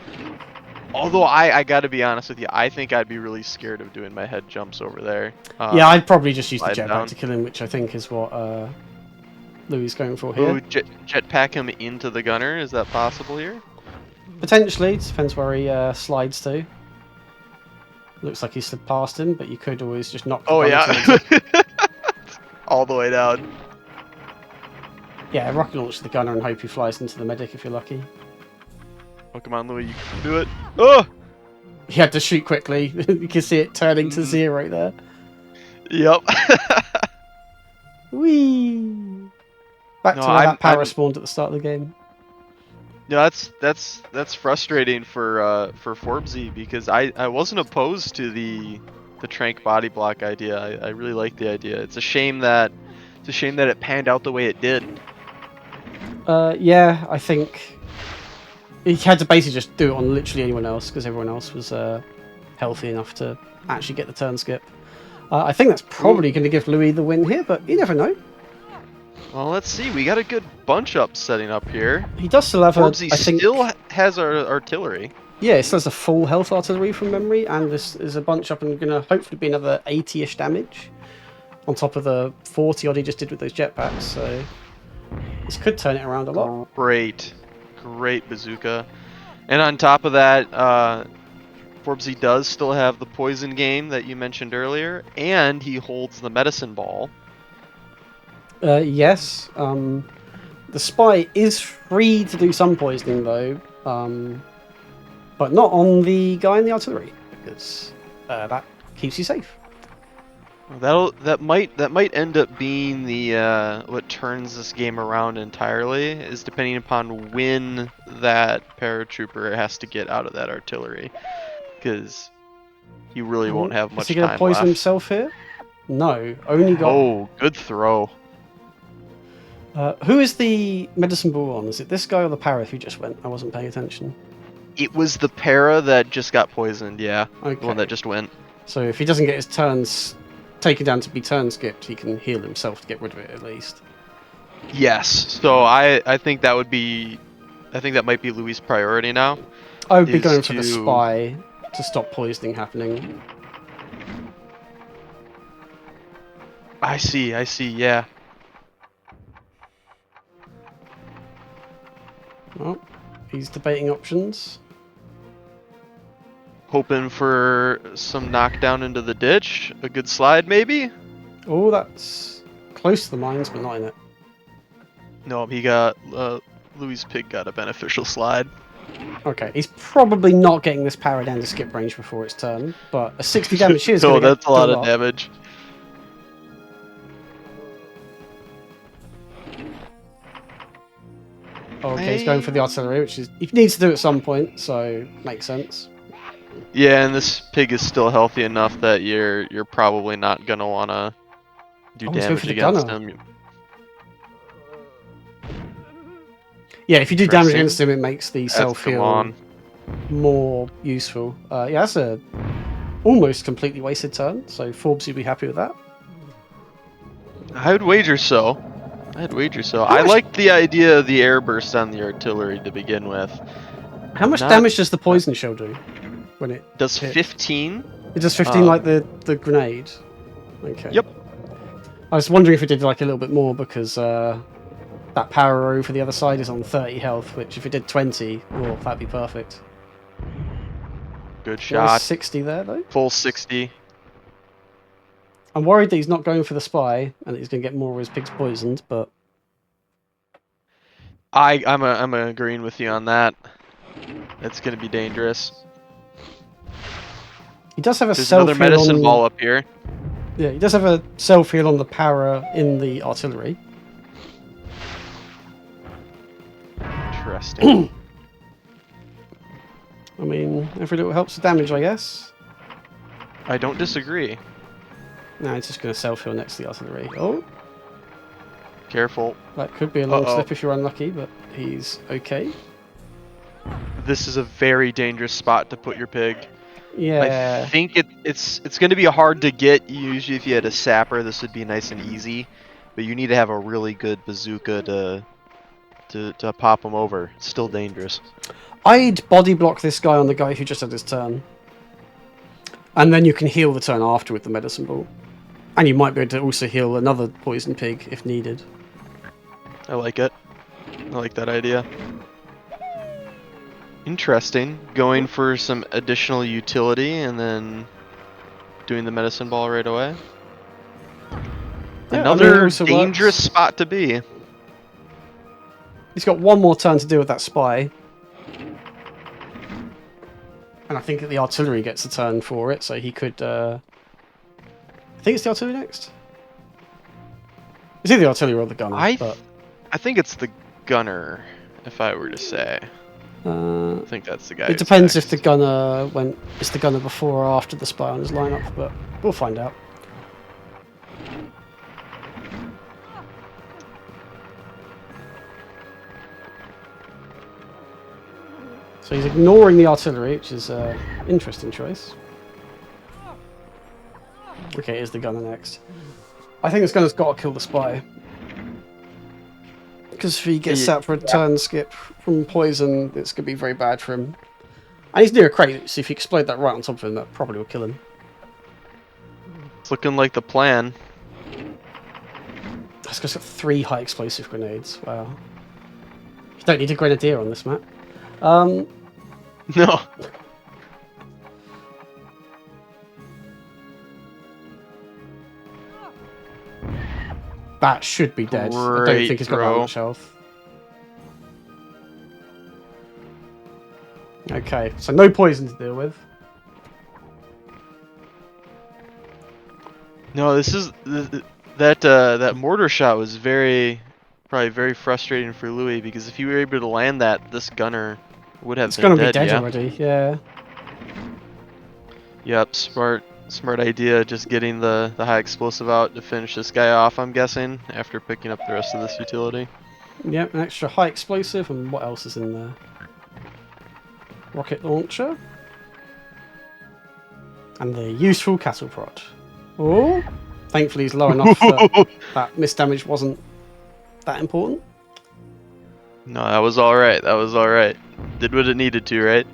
[SPEAKER 2] Although I gotta be honest with you, I think I'd be really scared of doing my head jumps over there.
[SPEAKER 1] Yeah, I'd probably just use the
[SPEAKER 2] slide
[SPEAKER 1] jetpack
[SPEAKER 2] down.
[SPEAKER 1] to kill him, which I think is what Louis is going for here.
[SPEAKER 2] Ooh, jetpack him into the gunner. Is that possible here?
[SPEAKER 1] Potentially, depends where he slides to. Looks like he slid past him, but you could always just knock the
[SPEAKER 2] Oh
[SPEAKER 1] gunner
[SPEAKER 2] yeah,
[SPEAKER 1] towards it.
[SPEAKER 2] all the way down.
[SPEAKER 1] Yeah, rocket launch the gunner and hope he flies into the medic if you're lucky.
[SPEAKER 2] Oh come on, Louis, you can do it. Oh.
[SPEAKER 1] He had to shoot quickly. You can see it turning to 0 there.
[SPEAKER 2] Yep.
[SPEAKER 1] Whee! Back to where that power spawned at the start of the game.
[SPEAKER 2] No, that's frustrating for Forbesy because I wasn't opposed to the Trank body block idea. I really like the idea. It's a shame that it panned out the way it did.
[SPEAKER 1] Yeah, I think he had to basically just do it on literally anyone else because everyone else was healthy enough to actually get the turn skip. I think that's probably going to give Louis the win here, but you never know.
[SPEAKER 2] Well, let's see. We got a good bunch up setting up here.
[SPEAKER 1] He does still have
[SPEAKER 2] Forbesy
[SPEAKER 1] I think,
[SPEAKER 2] still has our artillery.
[SPEAKER 1] Yeah, it still has a full health artillery from memory, and this is a bunch up and going to hopefully be another 80-ish damage on top of the 40 odd he just did with those jetpacks. So this could turn it around a lot.
[SPEAKER 2] Great bazooka. And on top of that, Forbesy does still have the poison game that you mentioned earlier, and he holds the medicine ball.
[SPEAKER 1] Yes. The spy is free to do some poisoning though, but not on the guy in the artillery because that keeps you safe.
[SPEAKER 2] That might end up being the what turns this game around entirely is depending upon when that paratrooper has to get out of that artillery, because he really won't have much
[SPEAKER 1] Is he
[SPEAKER 2] time
[SPEAKER 1] going to poison
[SPEAKER 2] left.
[SPEAKER 1] himself here? No, only got.
[SPEAKER 2] Oh, good throw.
[SPEAKER 1] Who is the medicine ball on? Is it this guy or the para who just went? I wasn't paying attention.
[SPEAKER 2] It was the para that just got poisoned. Yeah,
[SPEAKER 1] Okay.
[SPEAKER 2] the one that just went.
[SPEAKER 1] So if he doesn't get his turns taken down to be turn skipped, he can heal himself to get rid of it at least.
[SPEAKER 2] Yes. So I think that would be, I think that might be Louis' priority now.
[SPEAKER 1] I would be going for the spy to stop poisoning happening.
[SPEAKER 2] I see, yeah.
[SPEAKER 1] Oh, he's debating options.
[SPEAKER 2] Hoping for some knockdown into the ditch. A good slide, maybe?
[SPEAKER 1] Oh, that's close to the mines, but not in it.
[SPEAKER 2] No, he got, Louis' pig got a beneficial slide.
[SPEAKER 1] Okay, he's probably not getting this power down to skip range before its turn, but a 60 damage is
[SPEAKER 2] No,
[SPEAKER 1] going to
[SPEAKER 2] that's a lot of damage.
[SPEAKER 1] Okay, he's going for the artillery, which is he needs to do at some point, so makes sense.
[SPEAKER 2] Yeah, and this pig is still healthy enough that you're probably not gonna wanna do damage against him.
[SPEAKER 1] Yeah, if you do damage against him, it makes the self-heal more useful. Yeah, that's a almost completely wasted turn, so Forbes would be happy with that.
[SPEAKER 2] I would wager so. I liked the idea of the air burst on the artillery to begin with.
[SPEAKER 1] How much damage does the poison shell do when it
[SPEAKER 2] does
[SPEAKER 1] hits?
[SPEAKER 2] 15?
[SPEAKER 1] It does 15 like the grenade. Okay.
[SPEAKER 2] Yep.
[SPEAKER 1] I was wondering if it did like a little bit more because that power row for the other side is on 30 health, which if it did 20, well, that'd be perfect.
[SPEAKER 2] Good shot.
[SPEAKER 1] 60 there though.
[SPEAKER 2] Full 60.
[SPEAKER 1] I'm worried that he's not going for the spy and that he's going to get more of his pigs poisoned, but
[SPEAKER 2] I'm agreeing with you on that. It's going to be dangerous.
[SPEAKER 1] He does have a
[SPEAKER 2] There's another medicine ball up here.
[SPEAKER 1] Yeah, he does have a self-heal on the power in the artillery.
[SPEAKER 2] Interesting.
[SPEAKER 1] I mean, every little helps the damage, I guess.
[SPEAKER 2] I don't disagree.
[SPEAKER 1] No, he's just going to self-heal next to the artillery. Oh.
[SPEAKER 2] Careful.
[SPEAKER 1] That could be a long slip if you're unlucky, but he's okay.
[SPEAKER 2] This is a very dangerous spot to put your pig.
[SPEAKER 1] Yeah.
[SPEAKER 2] I think it's going to be hard to get. Usually, if you had a sapper, this would be nice and easy. But you need to have a really good bazooka to pop them over. It's still dangerous.
[SPEAKER 1] I'd body block this guy on the guy who just had his turn. And then you can heal the turn after with the medicine ball. And you might be able to also heal another poison pig if needed.
[SPEAKER 2] I like it. I like that idea. Interesting. Going for some additional utility and then doing the medicine ball right away.
[SPEAKER 1] Yeah,
[SPEAKER 2] Another dangerous spot to be.
[SPEAKER 1] He's got one more turn to deal with that spy. And I think the artillery gets a turn for it, so he could... I think it's the artillery next. It's either the artillery or the gunner.
[SPEAKER 2] I think it's the gunner, if I were to say. I think that's the guy.
[SPEAKER 1] It depends if the gunner went... It's the gunner before or after the spy on his lineup, but we'll find out. So he's ignoring the artillery, which is an interesting choice. Okay, here's the gunner next. I think this gunner's got to kill the spy. Because if he gets set for a turn skip from poison, it's going to be very bad for him. And he's near a crate, so if you explode that right on top of him, that probably will kill him.
[SPEAKER 2] It's looking like the plan.
[SPEAKER 1] This guy's got 3 high explosive grenades. Wow. You don't need a grenadier on this map.
[SPEAKER 2] No.
[SPEAKER 1] That should be dead. I don't think he's got that much health. Okay, so no poison to deal with.
[SPEAKER 2] No, this is that mortar shot was probably very frustrating for Louis, because if you were able to land that, this gunner would have been dead. It's gonna be dead
[SPEAKER 1] already. Yeah.
[SPEAKER 2] Yep, smart idea. Just getting the high explosive out to finish this guy off, I'm guessing, after picking up the rest of this utility.
[SPEAKER 1] Yep, an extra high explosive, and what else is in there? Rocket launcher. And the useful cattle prod. Oh, thankfully he's low enough that that misdamage wasn't that important.
[SPEAKER 2] No, that was alright. That was alright. Did what it needed to, right?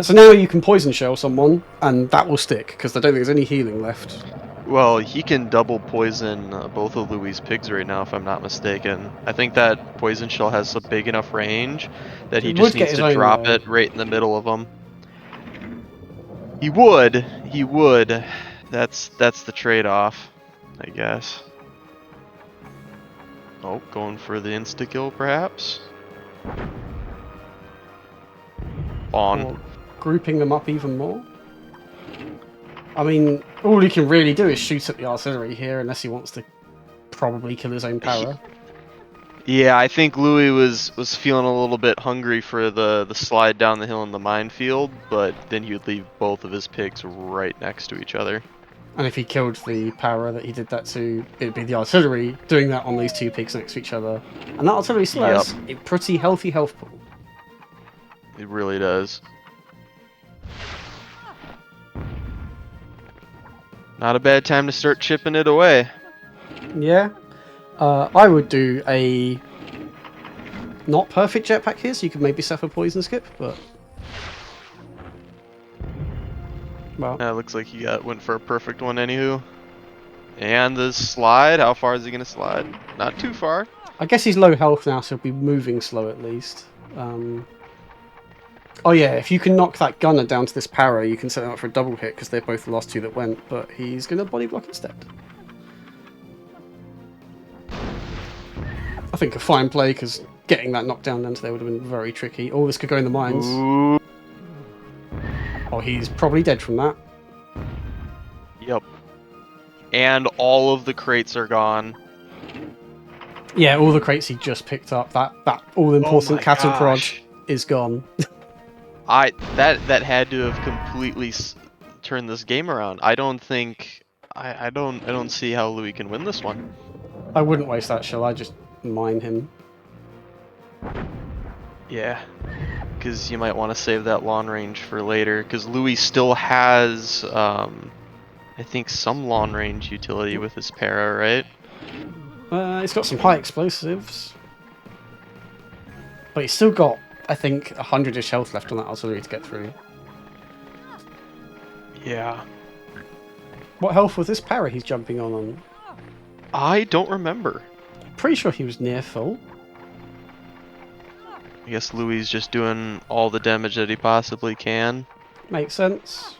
[SPEAKER 1] So now you can poison shell someone, and that will stick, because I don't think there's any healing left.
[SPEAKER 2] Well, he can double poison both of Louis' pigs right now, if I'm not mistaken. I think that poison shell has a big enough range that he just needs to drop it right in the middle of them. He would. That's the trade-off, I guess. Oh, going for the insta-kill, perhaps? Or
[SPEAKER 1] grouping them up even more? I mean, all he can really do is shoot at the artillery here, unless he wants to probably kill his own power.
[SPEAKER 2] Yeah, I think Louis was feeling a little bit hungry for the slide down the hill in the minefield, but then he would leave both of his pigs right next to each other.
[SPEAKER 1] And if he killed the power that he did that to, it'd be the artillery doing that on these 2 pigs next to each other. And that artillery still has a pretty healthy health pool.
[SPEAKER 2] It really does. Not a bad time to start chipping it away.
[SPEAKER 1] Yeah. I would do a not perfect jetpack here, so you could maybe set a poison skip, but... Well,
[SPEAKER 2] it looks like he went for a perfect one anywho. And the slide, how far is he going to slide? Not too far.
[SPEAKER 1] I guess he's low health now, so he'll be moving slow at least. Oh yeah, if you can knock that gunner down to this power, you can set him up for a double hit, because they're both the last 2 that went, but he's going to body block instead. I think a fine play, because getting that knockdown down to there would have been very tricky. Oh, this could go in the mines.
[SPEAKER 2] Ooh.
[SPEAKER 1] Oh, he's probably dead from that.
[SPEAKER 2] Yep. And all of the crates are gone.
[SPEAKER 1] Yeah, all the crates he just picked up. That all-important cattle prod is gone.
[SPEAKER 2] That had to have completely turned this game around. I don't see how Louis can win this one.
[SPEAKER 1] I wouldn't waste that shell. I just mine him.
[SPEAKER 2] Yeah. because you might want to save that long range for later. Because Louis still has, I think, some long range utility with his para, right?
[SPEAKER 1] He's got some high explosives, but he's still got, I think, 100-ish health left on that artillery to get through.
[SPEAKER 2] Yeah.
[SPEAKER 1] What health was this para he's jumping on?
[SPEAKER 2] I don't remember.
[SPEAKER 1] Pretty sure he was near full.
[SPEAKER 2] I guess Louis is just doing all the damage that he possibly can.
[SPEAKER 1] Makes sense.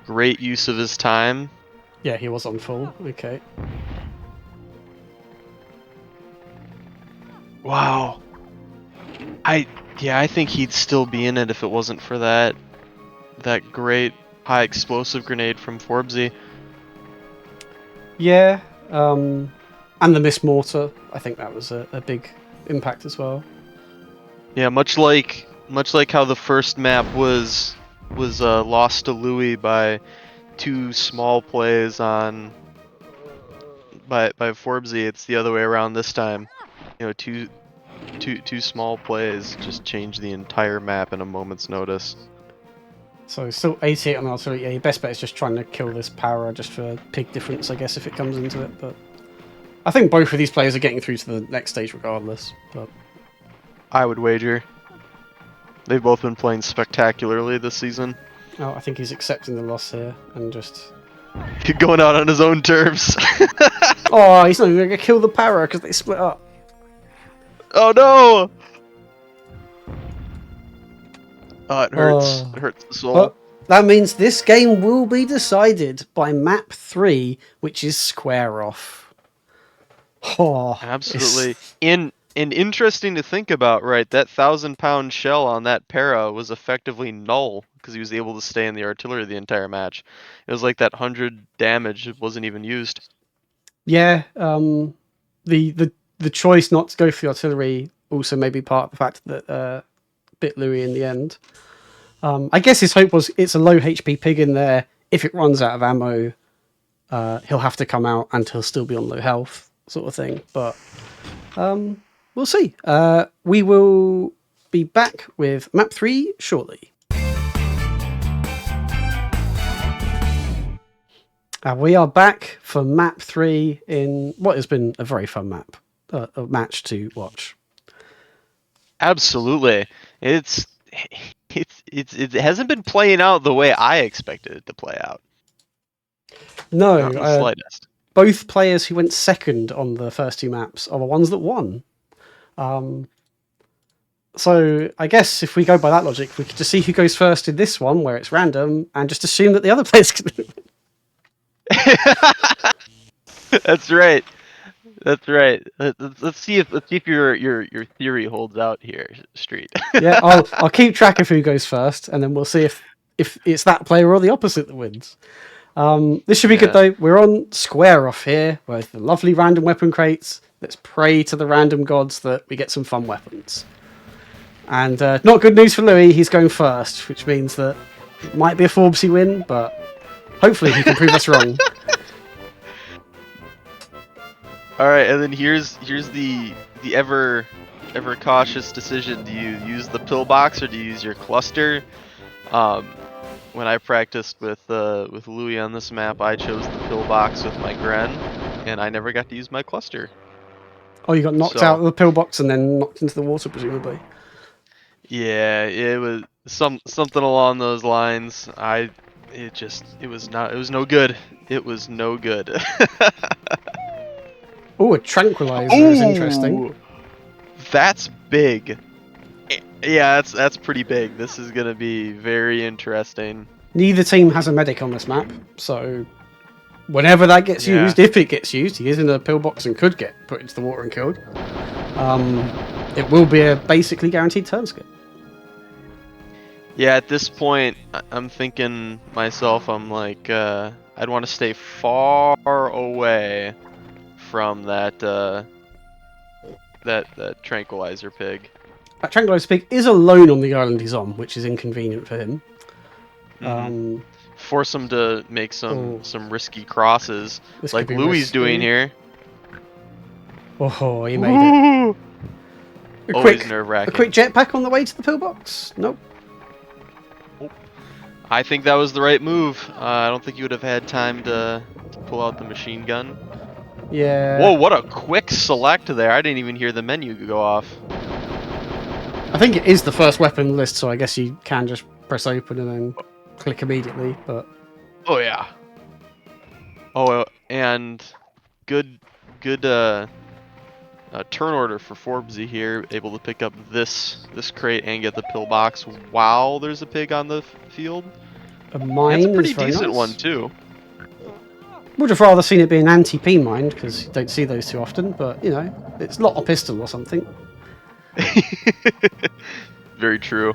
[SPEAKER 2] Great use of his time.
[SPEAKER 1] Yeah, he was on full. Okay.
[SPEAKER 2] Wow. I think he'd still be in it if it wasn't for that great high explosive grenade from Forbesy.
[SPEAKER 1] Yeah, and the Miss Mortar, I think that was a big impact as well.
[SPEAKER 2] Yeah, much like how the first map was lost to Louis by 2 small plays on by Forbesy, it's the other way around this time. You know, two small plays just change the entire map in a moment's notice.
[SPEAKER 1] So still 88 on artillery. Yeah, your best bet is just trying to kill this para just for pig difference, I guess, if it comes into it. But I think both of these players are getting through to the next stage regardless. But
[SPEAKER 2] I would wager. They've both been playing spectacularly this season.
[SPEAKER 1] oh, I think he's accepting the loss here and just
[SPEAKER 2] Going out on his own terms.
[SPEAKER 1] oh, he's not even going to kill the para because they split up.
[SPEAKER 2] Oh no! Oh, it hurts. It hurts the soul.
[SPEAKER 1] But that means this game will be decided by map 3, which is Square Off. Oh,
[SPEAKER 2] Absolutely. And interesting to think about, right? That 1,000-pound shell on that para was effectively null because he was able to stay in the artillery the entire match. It was like that 100 damage wasn't even used.
[SPEAKER 1] Yeah, the choice not to go for the artillery also may be part of the fact that bit Louis in the end. I guess his hope was it's a low HP pig in there. If it runs out of ammo, he'll have to come out and he'll still be on low health, sort of thing. But we'll see. We will be back with map 3 shortly. We are back for map 3 in what has been a very fun map, a match to watch.
[SPEAKER 2] Absolutely. It hasn't been playing out the way I expected it to play out.
[SPEAKER 1] No,
[SPEAKER 2] Not the slightest.
[SPEAKER 1] Both players who went second on the first 2 maps are the ones that won. So I guess if we go by that logic, we could just see who goes first in this one, where it's random, and just assume that the other players can win.
[SPEAKER 2] That's right. That's right. Let's see if your theory holds out here, Street.
[SPEAKER 1] Yeah, I'll keep track of who goes first, and then we'll see if it's that player or the opposite that wins. This should be good though. We're on Square Off here with the lovely random weapon crates. Let's pray to the random gods that we get some fun weapons. And not good news for Louis. He's going first, which means that it might be a Forbesy win, but hopefully he can prove us wrong.
[SPEAKER 2] All right, and then here's the ever cautious decision. Do you use the pillbox or do you use your cluster? When I practiced with Louis on this map, I chose the pillbox with my Gren, and I never got to use my cluster.
[SPEAKER 1] Oh, you got knocked out of the pillbox and then knocked into the water, presumably.
[SPEAKER 2] Yeah, it was something along those lines. It was no good. It was no good.
[SPEAKER 1] Oh, a tranquilizer is interesting.
[SPEAKER 2] That's big. Yeah, that's pretty big. This is gonna be very interesting.
[SPEAKER 1] Neither team has a medic on this map, so whenever that gets used, if it gets used, he is in a pillbox and could get put into the water and killed. It will be a basically guaranteed turn skip.
[SPEAKER 2] Yeah, at this point, I'm thinking myself, I'm like, I'd want to stay far away from that tranquilizer pig.
[SPEAKER 1] That tranquilizer pig is alone on the island he's on, which is inconvenient for him.
[SPEAKER 2] Force him to make some risky crosses, like Louis is doing here.
[SPEAKER 1] Oh, he made it.
[SPEAKER 2] Always nerve-wracking.
[SPEAKER 1] A quick jetpack on the way to the pillbox? Nope.
[SPEAKER 2] I think that was the right move. I don't think you would have had time to pull out the machine gun.
[SPEAKER 1] Yeah.
[SPEAKER 2] Whoa, what a quick select there. I didn't even hear the menu go off.
[SPEAKER 1] I think it is the first weapon on the list, so I guess you can just press open and then click immediately, but...
[SPEAKER 2] Oh, yeah. Oh, and good turn order for Forbesy here, able to pick up this crate and get the pillbox while there's a pig on the field.
[SPEAKER 1] A mine.
[SPEAKER 2] That's a pretty
[SPEAKER 1] is very
[SPEAKER 2] decent
[SPEAKER 1] nice.
[SPEAKER 2] one too.
[SPEAKER 1] Would have rather seen it be an anti-P mine because you don't see those too often, but you know, it's not a pistol or something.
[SPEAKER 2] Very true.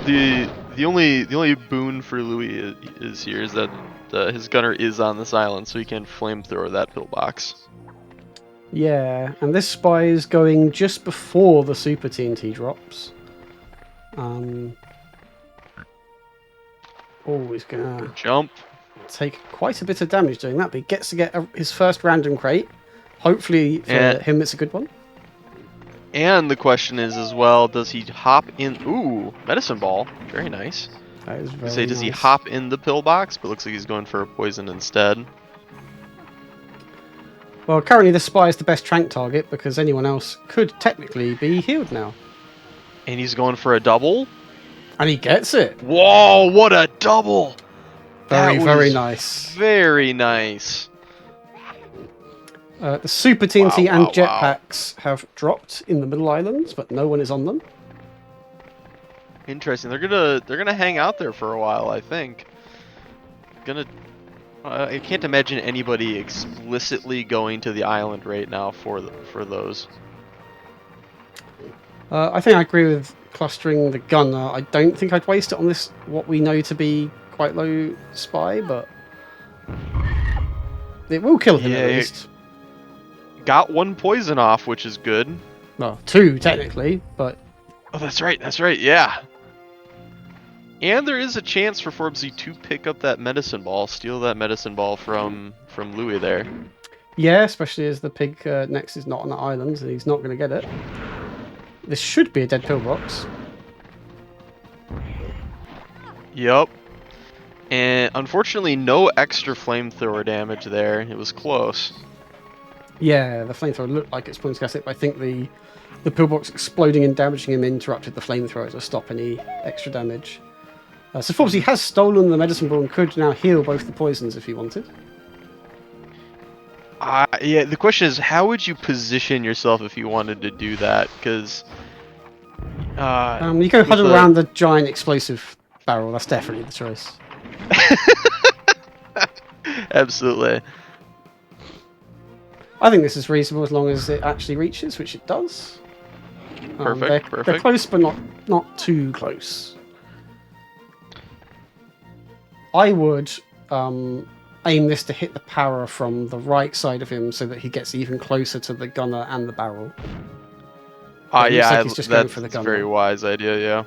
[SPEAKER 2] The only boon for Louis is here is that his gunner is on this island, so he can flamethrower that pillbox.
[SPEAKER 1] Yeah, and this spy is going just before the super TNT drops. Oh, he's gonna
[SPEAKER 2] Jump.
[SPEAKER 1] take quite a bit of damage doing that, but he gets to get his first random crate. Hopefully for him it's a good one.
[SPEAKER 2] And the question is as well, does he hop in? Ooh, medicine ball. Very nice.
[SPEAKER 1] That is very
[SPEAKER 2] Say, does he
[SPEAKER 1] nice.
[SPEAKER 2] hop in the pillbox? But looks like he's going for a poison instead.
[SPEAKER 1] Well, currently the spy is the best trank target because anyone else could technically be healed now.
[SPEAKER 2] And he's going for a double.
[SPEAKER 1] And he gets it.
[SPEAKER 2] Whoa, what a double!
[SPEAKER 1] Very nice.
[SPEAKER 2] Very nice.
[SPEAKER 1] The super TNT
[SPEAKER 2] Wow,
[SPEAKER 1] and jetpacks have dropped in the middle islands, but no one is on them.
[SPEAKER 2] Interesting. They're gonna hang out there for a while, I think. I can't imagine anybody explicitly going to the island right now for those.
[SPEAKER 1] I think I agree with clustering the gunner. I don't think I'd waste it on this, what we know to be quite low spy, but it will kill him at least.
[SPEAKER 2] Got one poison off, which is good.
[SPEAKER 1] Well, two technically, but...
[SPEAKER 2] Oh, that's right, yeah. And there is a chance for Forbesy to pick up that medicine ball, steal that medicine ball from Louis there.
[SPEAKER 1] Yeah, especially as the pig next is not on the island, and he's not going to get it. This should be a dead pillbox.
[SPEAKER 2] Yep. And unfortunately, no extra flamethrower damage there. It was close.
[SPEAKER 1] Yeah, the flamethrower looked like it's pointing gas it, but I think the pillbox exploding and damaging him interrupted the flamethrower to stop any extra damage. So Forbesy has stolen the medicine ball and could now heal both the poisons if he wanted.
[SPEAKER 2] Yeah, the question is, how would you position yourself if you wanted to do that? Because
[SPEAKER 1] you can huddle around the giant explosive barrel. That's definitely the choice.
[SPEAKER 2] Absolutely.
[SPEAKER 1] I think this is reasonable as long as it actually reaches, which it does.
[SPEAKER 2] Perfect.
[SPEAKER 1] They're close, but not too close. I would aim this to hit the power from the right side of him so that he gets even closer to the gunner and the barrel.
[SPEAKER 2] Yeah,
[SPEAKER 1] like
[SPEAKER 2] that's a very wise idea, yeah.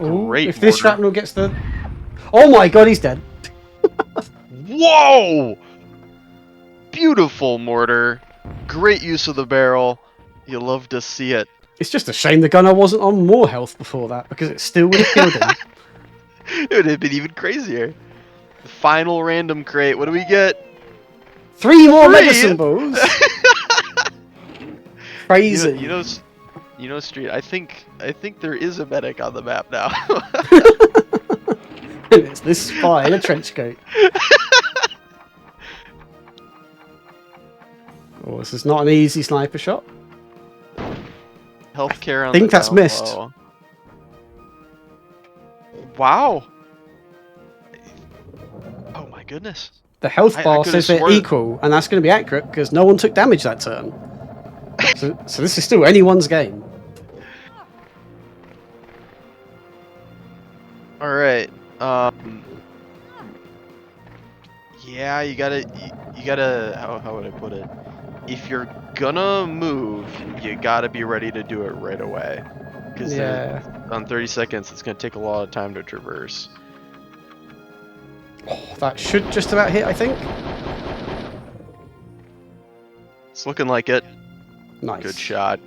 [SPEAKER 1] Ooh,
[SPEAKER 2] Great
[SPEAKER 1] if this
[SPEAKER 2] mortar.
[SPEAKER 1] shrapnel gets the... Oh my god, he's dead.
[SPEAKER 2] Whoa! Beautiful mortar. Great use of the barrel. You love to see it.
[SPEAKER 1] It's just a shame the gunner wasn't on more health before that, because it still would have killed him.
[SPEAKER 2] It would have been even crazier. The final random crate. What do we get?
[SPEAKER 1] 3 more medicine balls. Crazy.
[SPEAKER 2] You know, Street. I think there is a medic on the map now.
[SPEAKER 1] And it's this spy in a trench coat. Oh, this is not an easy sniper shot.
[SPEAKER 2] Healthcare on
[SPEAKER 1] I think
[SPEAKER 2] the
[SPEAKER 1] that's
[SPEAKER 2] down
[SPEAKER 1] missed.
[SPEAKER 2] low. Wow. Oh my goodness.
[SPEAKER 1] The health
[SPEAKER 2] I
[SPEAKER 1] bar
[SPEAKER 2] could've
[SPEAKER 1] says they're
[SPEAKER 2] sworn-
[SPEAKER 1] equal, and that's going to be accurate because no one took damage that turn. So this is still anyone's game.
[SPEAKER 2] All right. Yeah, you gotta. How would I put it? If you're gonna move, you gotta be ready to do it right away. Because on 30 seconds, it's gonna take a lot of time to traverse.
[SPEAKER 1] Oh, that should just about hit, I think.
[SPEAKER 2] It's looking like it.
[SPEAKER 1] Nice.
[SPEAKER 2] Good shot.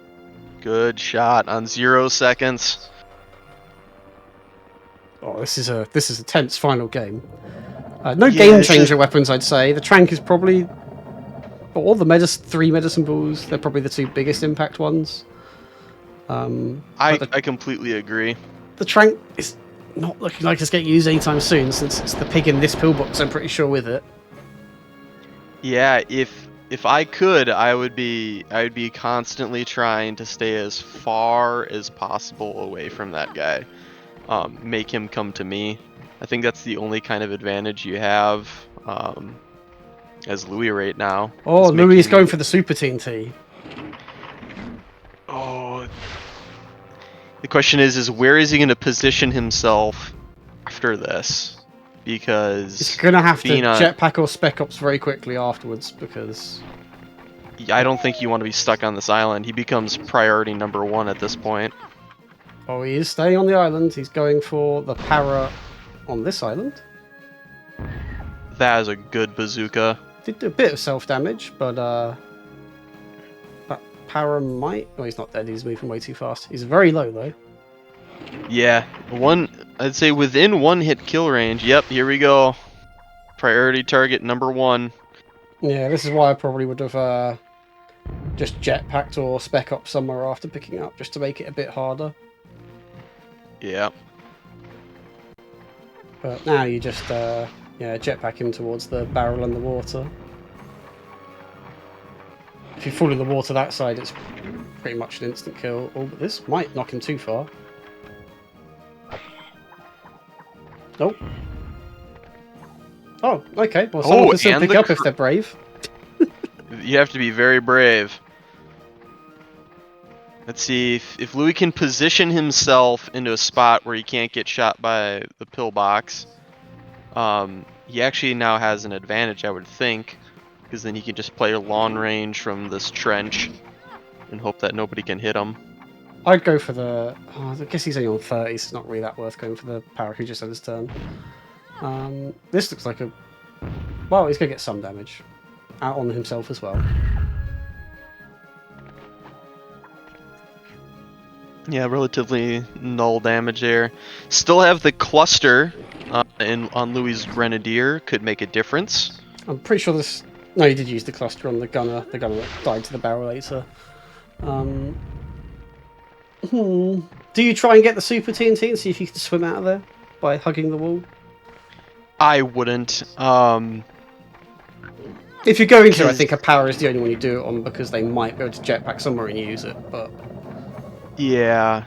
[SPEAKER 2] Good shot on 0 seconds.
[SPEAKER 1] Oh, this is a tense final game. No game changer weapons, I'd say. The Trank is probably, all the 3 medicine balls. They're probably the 2 biggest impact ones.
[SPEAKER 2] I completely agree.
[SPEAKER 1] The Trank is not looking like it's getting used anytime soon, since it's the pig in this pillbox. I'm pretty sure with it.
[SPEAKER 2] Yeah, if I could, I would be constantly trying to stay as far as possible away from that guy. Make him come to me. I think that's the only kind of advantage you have as Louis right now.
[SPEAKER 1] Oh, Louis is going for the Super TNT.
[SPEAKER 2] Oh, the question is where is he going to position himself after this? Because
[SPEAKER 1] he's going to have to jetpack or spec ops very quickly afterwards, because
[SPEAKER 2] I don't think you want to be stuck on this island. He becomes priority number 1 at this point.
[SPEAKER 1] Oh, he is staying on the island. He's going for the para on this island.
[SPEAKER 2] That is a good bazooka.
[SPEAKER 1] Did do a bit of self-damage, but that para might... Oh, he's not dead. He's moving way too fast. He's very low, though.
[SPEAKER 2] Yeah, I'd say within 1 hit kill range. Yep, here we go. Priority target number 1.
[SPEAKER 1] Yeah, this is why I probably would have just jetpacked or spec up somewhere after picking up, just to make it a bit harder.
[SPEAKER 2] Yeah.
[SPEAKER 1] But now you just jetpack him towards the barrel and the water. If you fall in the water that side, it's pretty much an instant kill. Oh, but this might knock him too far. Nope. Oh, okay. Well, someone can still pick up if they're brave.
[SPEAKER 2] You have to be very brave. Let's see if Louis can position himself into a spot where he can't get shot by the pillbox. He actually now has an advantage, I would think, because then he can just play long range from this trench and hope that nobody can hit him.
[SPEAKER 1] I'd go for the... Oh, I guess he's only on 30, so it's not really that worth going for the power who just had his turn. This looks like a... Well, he's going to get some damage. Out on himself as well.
[SPEAKER 2] Yeah, relatively null damage there. Still have the cluster on Louis' Grenadier. Could make a difference.
[SPEAKER 1] I'm pretty sure this... No, he did use the cluster on the gunner. The gunner that died to the barrel later. Do you try and get the Super TNT and see if you can swim out of there by hugging the wall?
[SPEAKER 2] I wouldn't.
[SPEAKER 1] If you're going to, I think a power is the only one you do it on, because they might be able to jetpack somewhere and use it, but...
[SPEAKER 2] Yeah.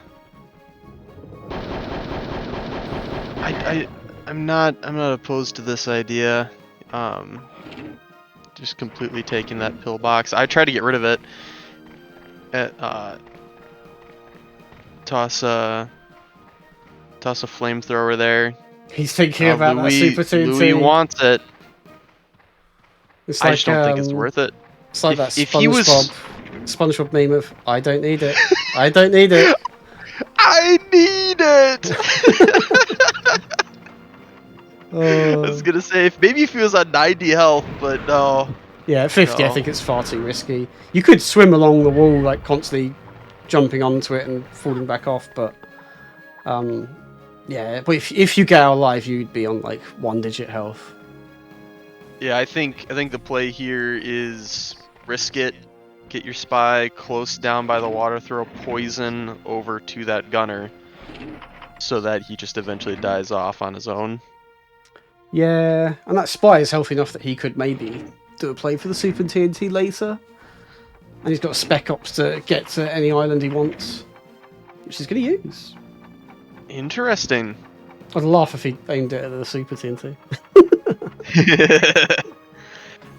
[SPEAKER 2] I'm not opposed to this idea. Just completely taking that pillbox. I try to get rid of it. Toss a flamethrower there.
[SPEAKER 1] He's thinking about that Super TNT.
[SPEAKER 2] Louis wants it.
[SPEAKER 1] It's
[SPEAKER 2] I just don't think it's worth it.
[SPEAKER 1] It's like that SpongeBob meme of, I don't need it. I don't need it.
[SPEAKER 2] I need it! I was gonna say, maybe if he was on 90 health, but no.
[SPEAKER 1] Yeah, at 50 I think it's far too risky. You could swim along the wall, like constantly jumping onto it and falling back off, but yeah, but if you get out alive, you'd be on like 1-digit health.
[SPEAKER 2] Yeah, I think the play here is risk it, get your spy close down by the water, throw poison over to that gunner, so that he just eventually dies off on his own.
[SPEAKER 1] Yeah, and that spy is healthy enough that he could maybe do a play for the Super TNT later. And he's got spec ops to get to any island he wants, which he's going to use.
[SPEAKER 2] Interesting.
[SPEAKER 1] I'd laugh if he aimed it at the Super TNT.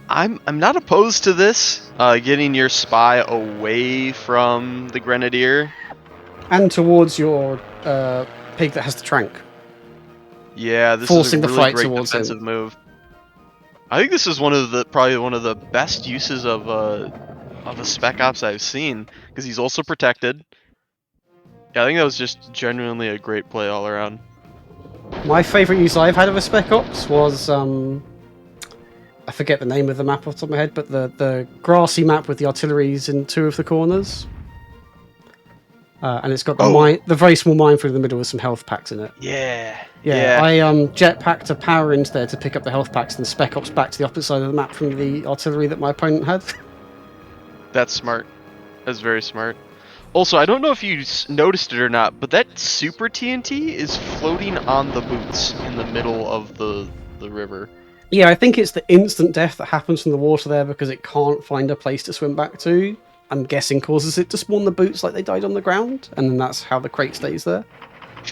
[SPEAKER 2] I'm not opposed to this. Getting your spy away from the Grenadier.
[SPEAKER 1] And towards your pig that has the trank.
[SPEAKER 2] Yeah, this
[SPEAKER 1] Forcing
[SPEAKER 2] is a really great
[SPEAKER 1] towards
[SPEAKER 2] defensive
[SPEAKER 1] him.
[SPEAKER 2] move. I think this is probably one of the best uses of a spec ops I've seen, because he's also protected. Yeah, I think that was just genuinely a great play all around.
[SPEAKER 1] My favourite use I've had of a spec ops was I forget the name of the map off the top of my head, but the grassy map with the artilleries in 2 of the corners. And it's got the very small minefield in the middle with some health packs in it.
[SPEAKER 2] Yeah.
[SPEAKER 1] I jetpacked a power into there to pick up the health packs and spec ops back to the opposite side of the map from the artillery that my opponent had.
[SPEAKER 2] That's smart. That's very smart. Also, I don't know if you noticed it or not, but that super TNT is floating on the boots in the middle of the river.
[SPEAKER 1] Yeah, I think it's the instant death that happens from the water there because it can't find a place to swim back to. I'm guessing causes it to spawn the boots like they died on the ground, and then that's how the crate stays there.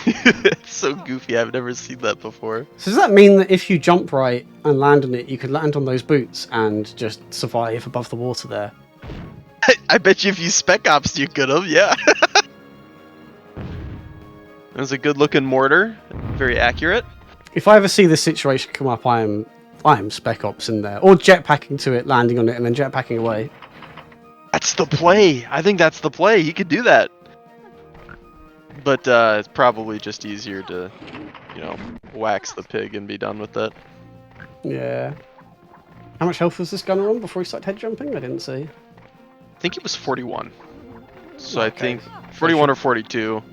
[SPEAKER 2] It's so goofy, I've never seen that before.
[SPEAKER 1] So does that mean that if you jump right and land on it, you could land on those boots and just survive above the water there?
[SPEAKER 2] I bet you if you spec ops you could have, yeah. It was a good looking mortar, very accurate.
[SPEAKER 1] If I ever see this situation come up, I am spec ops in there. Or jetpacking to it, landing on it, and then jetpacking away.
[SPEAKER 2] That's the play. I think that's the play. He could do that. But it's probably just easier to, wax the pig and be done with it.
[SPEAKER 1] Yeah. How much health was this gunner on before he started head jumping? I didn't see.
[SPEAKER 2] I think it was 41. So
[SPEAKER 1] Okay.
[SPEAKER 2] I think 41 or 42.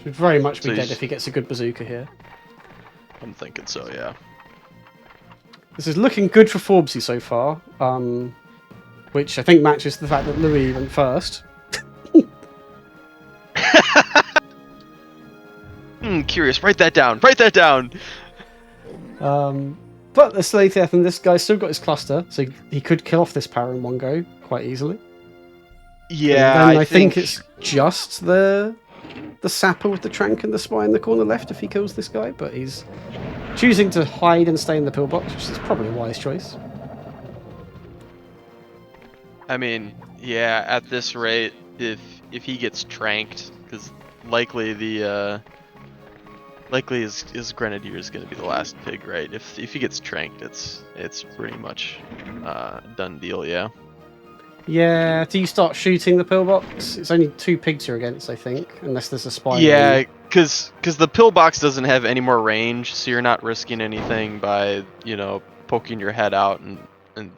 [SPEAKER 1] Should very much be
[SPEAKER 2] So
[SPEAKER 1] dead if he gets a good bazooka here.
[SPEAKER 2] I'm thinking so, yeah.
[SPEAKER 1] This is looking good for Forbesy so far, which I think matches the fact that Louis went first.
[SPEAKER 2] Curious. Write that down. Write that down.
[SPEAKER 1] But the slave death, and this guy's still got his cluster, so he could kill off this power in one go quite easily.
[SPEAKER 2] Yeah,
[SPEAKER 1] And then I think it's just the sapper with the trank and the spy in the corner left if he kills this guy, but he's choosing to hide and stay in the pillbox, which is probably a wise choice. I
[SPEAKER 2] mean, yeah, at this rate, if he gets tranked, because likely his grenadier is going to be the last pig, right? If he gets tranked, it's pretty much done deal, yeah.
[SPEAKER 1] Yeah, do you start shooting the pillbox? It's only 2 pigs you're against, I think, unless there's a spy.
[SPEAKER 2] Yeah, because the pillbox doesn't have any more range, so you're not risking anything by, poking your head out and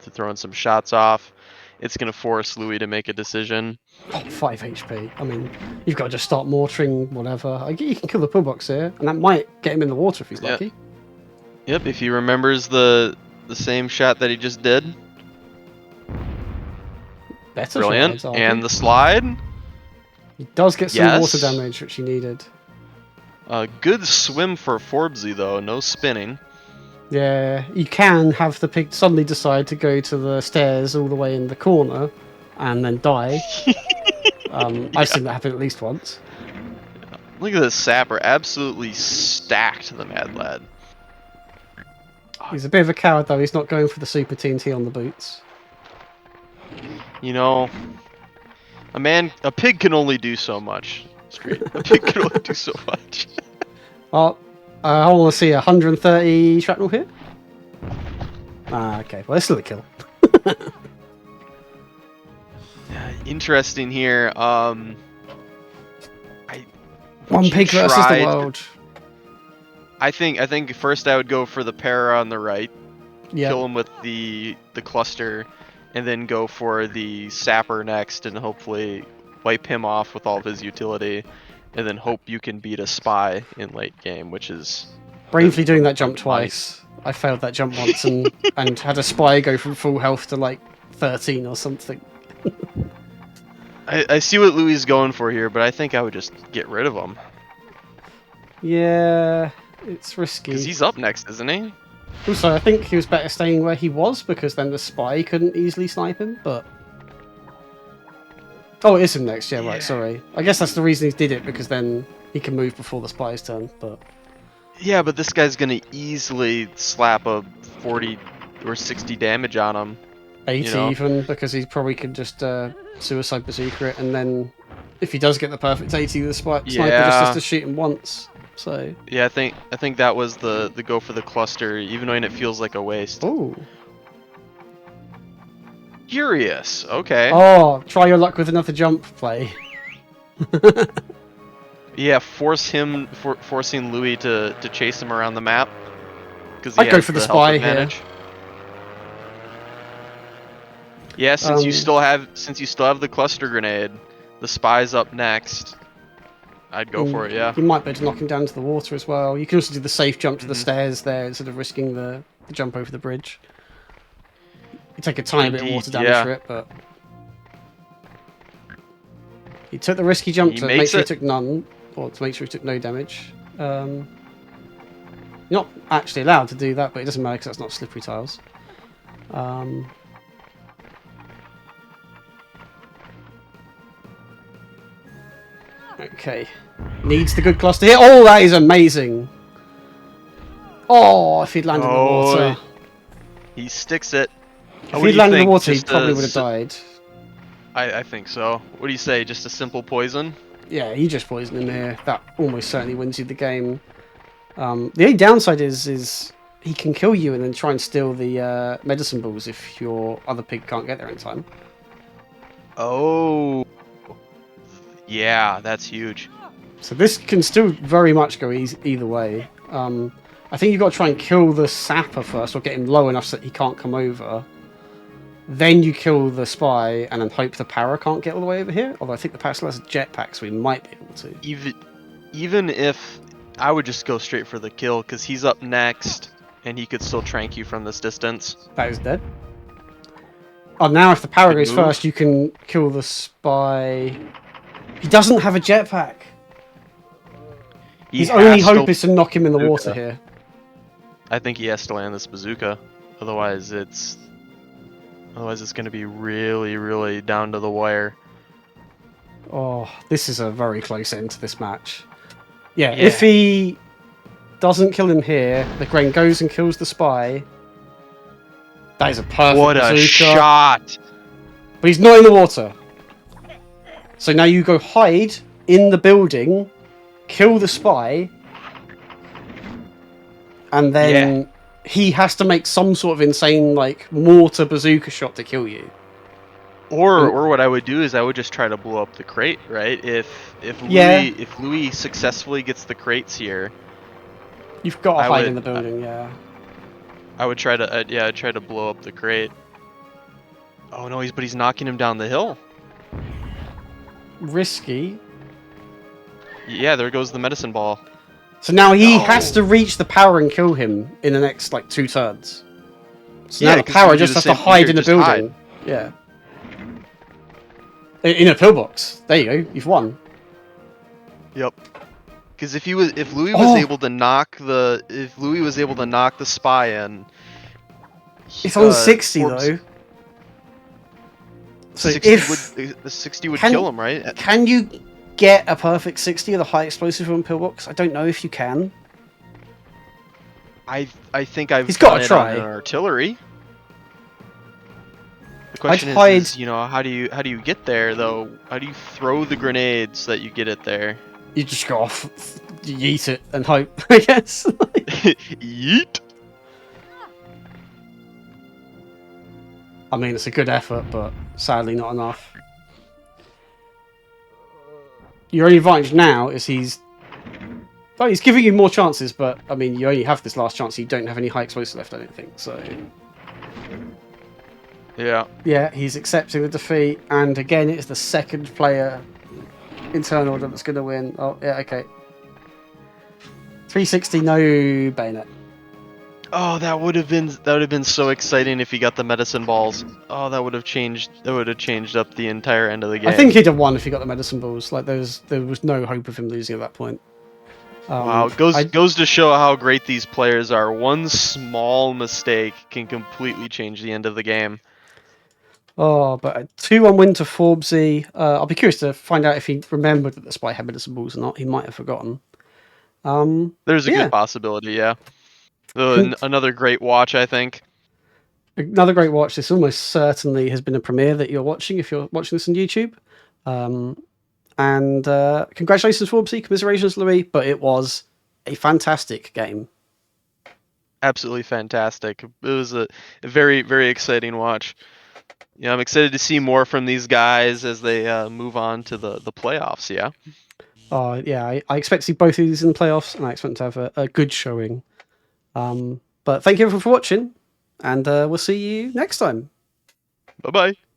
[SPEAKER 2] throwing some shots off. It's going to force Louis to make a decision.
[SPEAKER 1] Oh, 5 HP. I mean, you've got to just start mortaring whatever. You can kill the pillbox here, and that might get him in the water if he's lucky.
[SPEAKER 2] Yep, if he remembers the same shot that he just did.
[SPEAKER 1] Better.
[SPEAKER 2] Brilliant. And the slide.
[SPEAKER 1] He does get some water damage, which he needed.
[SPEAKER 2] Good swim for Forbesy, though. No spinning.
[SPEAKER 1] Yeah, you can have the pig suddenly decide to go to the stairs all the way in the corner and then die. I've seen that happen at least once.
[SPEAKER 2] Look at this sapper. Absolutely stacked the mad lad.
[SPEAKER 1] He's a bit of a coward, though. He's not going for the super TNT on the boots.
[SPEAKER 2] A pig can only do so much. A pig can only do so much.
[SPEAKER 1] Well, I want to see 130 shrapnel here. Okay. Well, it's still a kill.
[SPEAKER 2] Interesting here.
[SPEAKER 1] One pig versus the world.
[SPEAKER 2] I think first I would go for the para on the right.
[SPEAKER 1] Yep.
[SPEAKER 2] Kill him with the cluster, and then go for the sapper next, and hopefully wipe him off with all of his utility, and then hope you can beat a spy in late game, which is
[SPEAKER 1] bravely doing that jump twice. I failed that jump once and had a spy go from full health to like 13 or something.
[SPEAKER 2] I see what Louis is going for here, but I think I would just get rid of him.
[SPEAKER 1] Yeah, it's risky.
[SPEAKER 2] Because he's up next, isn't he?
[SPEAKER 1] Also, I think he was better staying where he was, because then the spy couldn't easily snipe him, but... Oh, it is him next, yeah, right, sorry. I guess that's the reason he did it, because then he can move before the spy's turn, but...
[SPEAKER 2] Yeah, but this guy's gonna easily slap a 40 or 60 damage on him.
[SPEAKER 1] 80 even, because he probably could just suicide bazooka it, and then if he does get the perfect 80, the sniper just has to shoot him once. So
[SPEAKER 2] yeah, I think that was the go for the cluster, even when it feels like a waste.
[SPEAKER 1] Oh.
[SPEAKER 2] Curious. Okay.
[SPEAKER 1] Oh, try your luck with another jump play.
[SPEAKER 2] Yeah, forcing Louis to chase him around the map.
[SPEAKER 1] I'd go for the spy here.
[SPEAKER 2] Yeah, since you still have the cluster grenade, the spy's up next. I'd go for it, yeah.
[SPEAKER 1] You might be able to knock him down to the water as well. You can also do the safe jump to the stairs there instead of risking the jump over the bridge. You take a tiny bit of water damage for it, but he took the risky jump to make sure he took none, or to make sure he took no damage. You're not actually allowed to do that, but it doesn't matter because that's not slippery tiles. Okay. Needs the good cluster here. Oh, that is amazing. Oh, if he'd landed in the water.
[SPEAKER 2] He sticks it.
[SPEAKER 1] If he'd landed in the water, he probably would have died.
[SPEAKER 2] I think so. What do you say? Just a simple poison?
[SPEAKER 1] Yeah, you just poison him here. That almost certainly wins you the game. The only downside is he can kill you and then try and steal the medicine balls if your other pig can't get there in time.
[SPEAKER 2] Oh. Yeah, that's huge.
[SPEAKER 1] So this can still very much go either way. I think you've got to try and kill the sapper first, or get him low enough so that he can't come over. Then you kill the spy, and then hope the para can't get all the way over here. Although I think the para still has a jetpack, so we might be able to.
[SPEAKER 2] Even if I would just go straight for the kill, because he's up next, and he could still trank you from this distance.
[SPEAKER 1] That is dead. Oh, now if the para goes first, you can kill the spy. He doesn't have a jetpack. His only hope is to knock him in the water here.
[SPEAKER 2] I think he has to land this bazooka. Otherwise it's going to be really, really down to the wire.
[SPEAKER 1] Oh, this is a very close end to this match. Yeah, if he doesn't kill him here, the Gren goes and kills the spy. That is a perfect
[SPEAKER 2] What
[SPEAKER 1] bazooka.
[SPEAKER 2] A shot!
[SPEAKER 1] But he's not in the water. So now you go hide in the building, kill the spy, and then he has to make some sort of insane, like, mortar bazooka shot to kill you.
[SPEAKER 2] Or what I would do is I would just try to blow up the crate, right? If Louis successfully gets the crates here,
[SPEAKER 1] you've got to hide in the building.
[SPEAKER 2] I would try to I'd try to blow up the crate. Oh no, he's knocking him down the hill.
[SPEAKER 1] Risky.
[SPEAKER 2] Yeah, there goes the medicine ball.
[SPEAKER 1] So now he has to reach the power and kill him in the next, like, 2 turns. So now the power just has to hide in the building. Hide. Yeah. In a pillbox. There you go. You've won.
[SPEAKER 2] Yep. Because if Louis was able to knock the spy in,
[SPEAKER 1] it's on 60 though. So
[SPEAKER 2] 60 would kill him, right?
[SPEAKER 1] Can you get a perfect 60 of the high explosive on pillbox? I don't know if you can.
[SPEAKER 2] I think He's
[SPEAKER 1] got to try.
[SPEAKER 2] On artillery. The question is, how do you get there though? How do you throw the grenade so that you get it there?
[SPEAKER 1] You just go off, yeet it, and hope, I guess.
[SPEAKER 2] Yeet.
[SPEAKER 1] I mean, it's a good effort, but sadly not enough. Your only advantage now is he's giving you more chances, but I mean, you only have this last chance. You don't have any high explosive left, I don't think. So, yeah, he's accepting the defeat, and again, it's the second player in turn order that's going to win. Oh, yeah, okay. 360, no bayonet.
[SPEAKER 2] Oh, that would have been so exciting if he got the medicine balls. Oh, that would have changed up the entire end of the game.
[SPEAKER 1] I think he'd have won if he got the medicine balls. Like there was no hope of him losing at that point.
[SPEAKER 2] Wow, it goes to show how great these players are. One small mistake can completely change the end of the game.
[SPEAKER 1] Oh, but a 2-1 win to Forbesy. I'll be curious to find out if he remembered that the spy had medicine balls or not. He might have forgotten.
[SPEAKER 2] There's a good possibility, yeah. Another great watch, I think.
[SPEAKER 1] Another great watch. This almost certainly has been a premiere that you're watching if you're watching this on YouTube. And congratulations, Forbesy. Commiserations, Louis. But it was a fantastic game.
[SPEAKER 2] Absolutely fantastic. It was a very, very exciting watch. Yeah, I'm excited to see more from these guys as they move on to the playoffs, yeah?
[SPEAKER 1] Yeah, I expect to see both of these in the playoffs, and I expect to have a good showing. But thank you everyone for watching, and we'll see you next time.
[SPEAKER 2] Bye bye.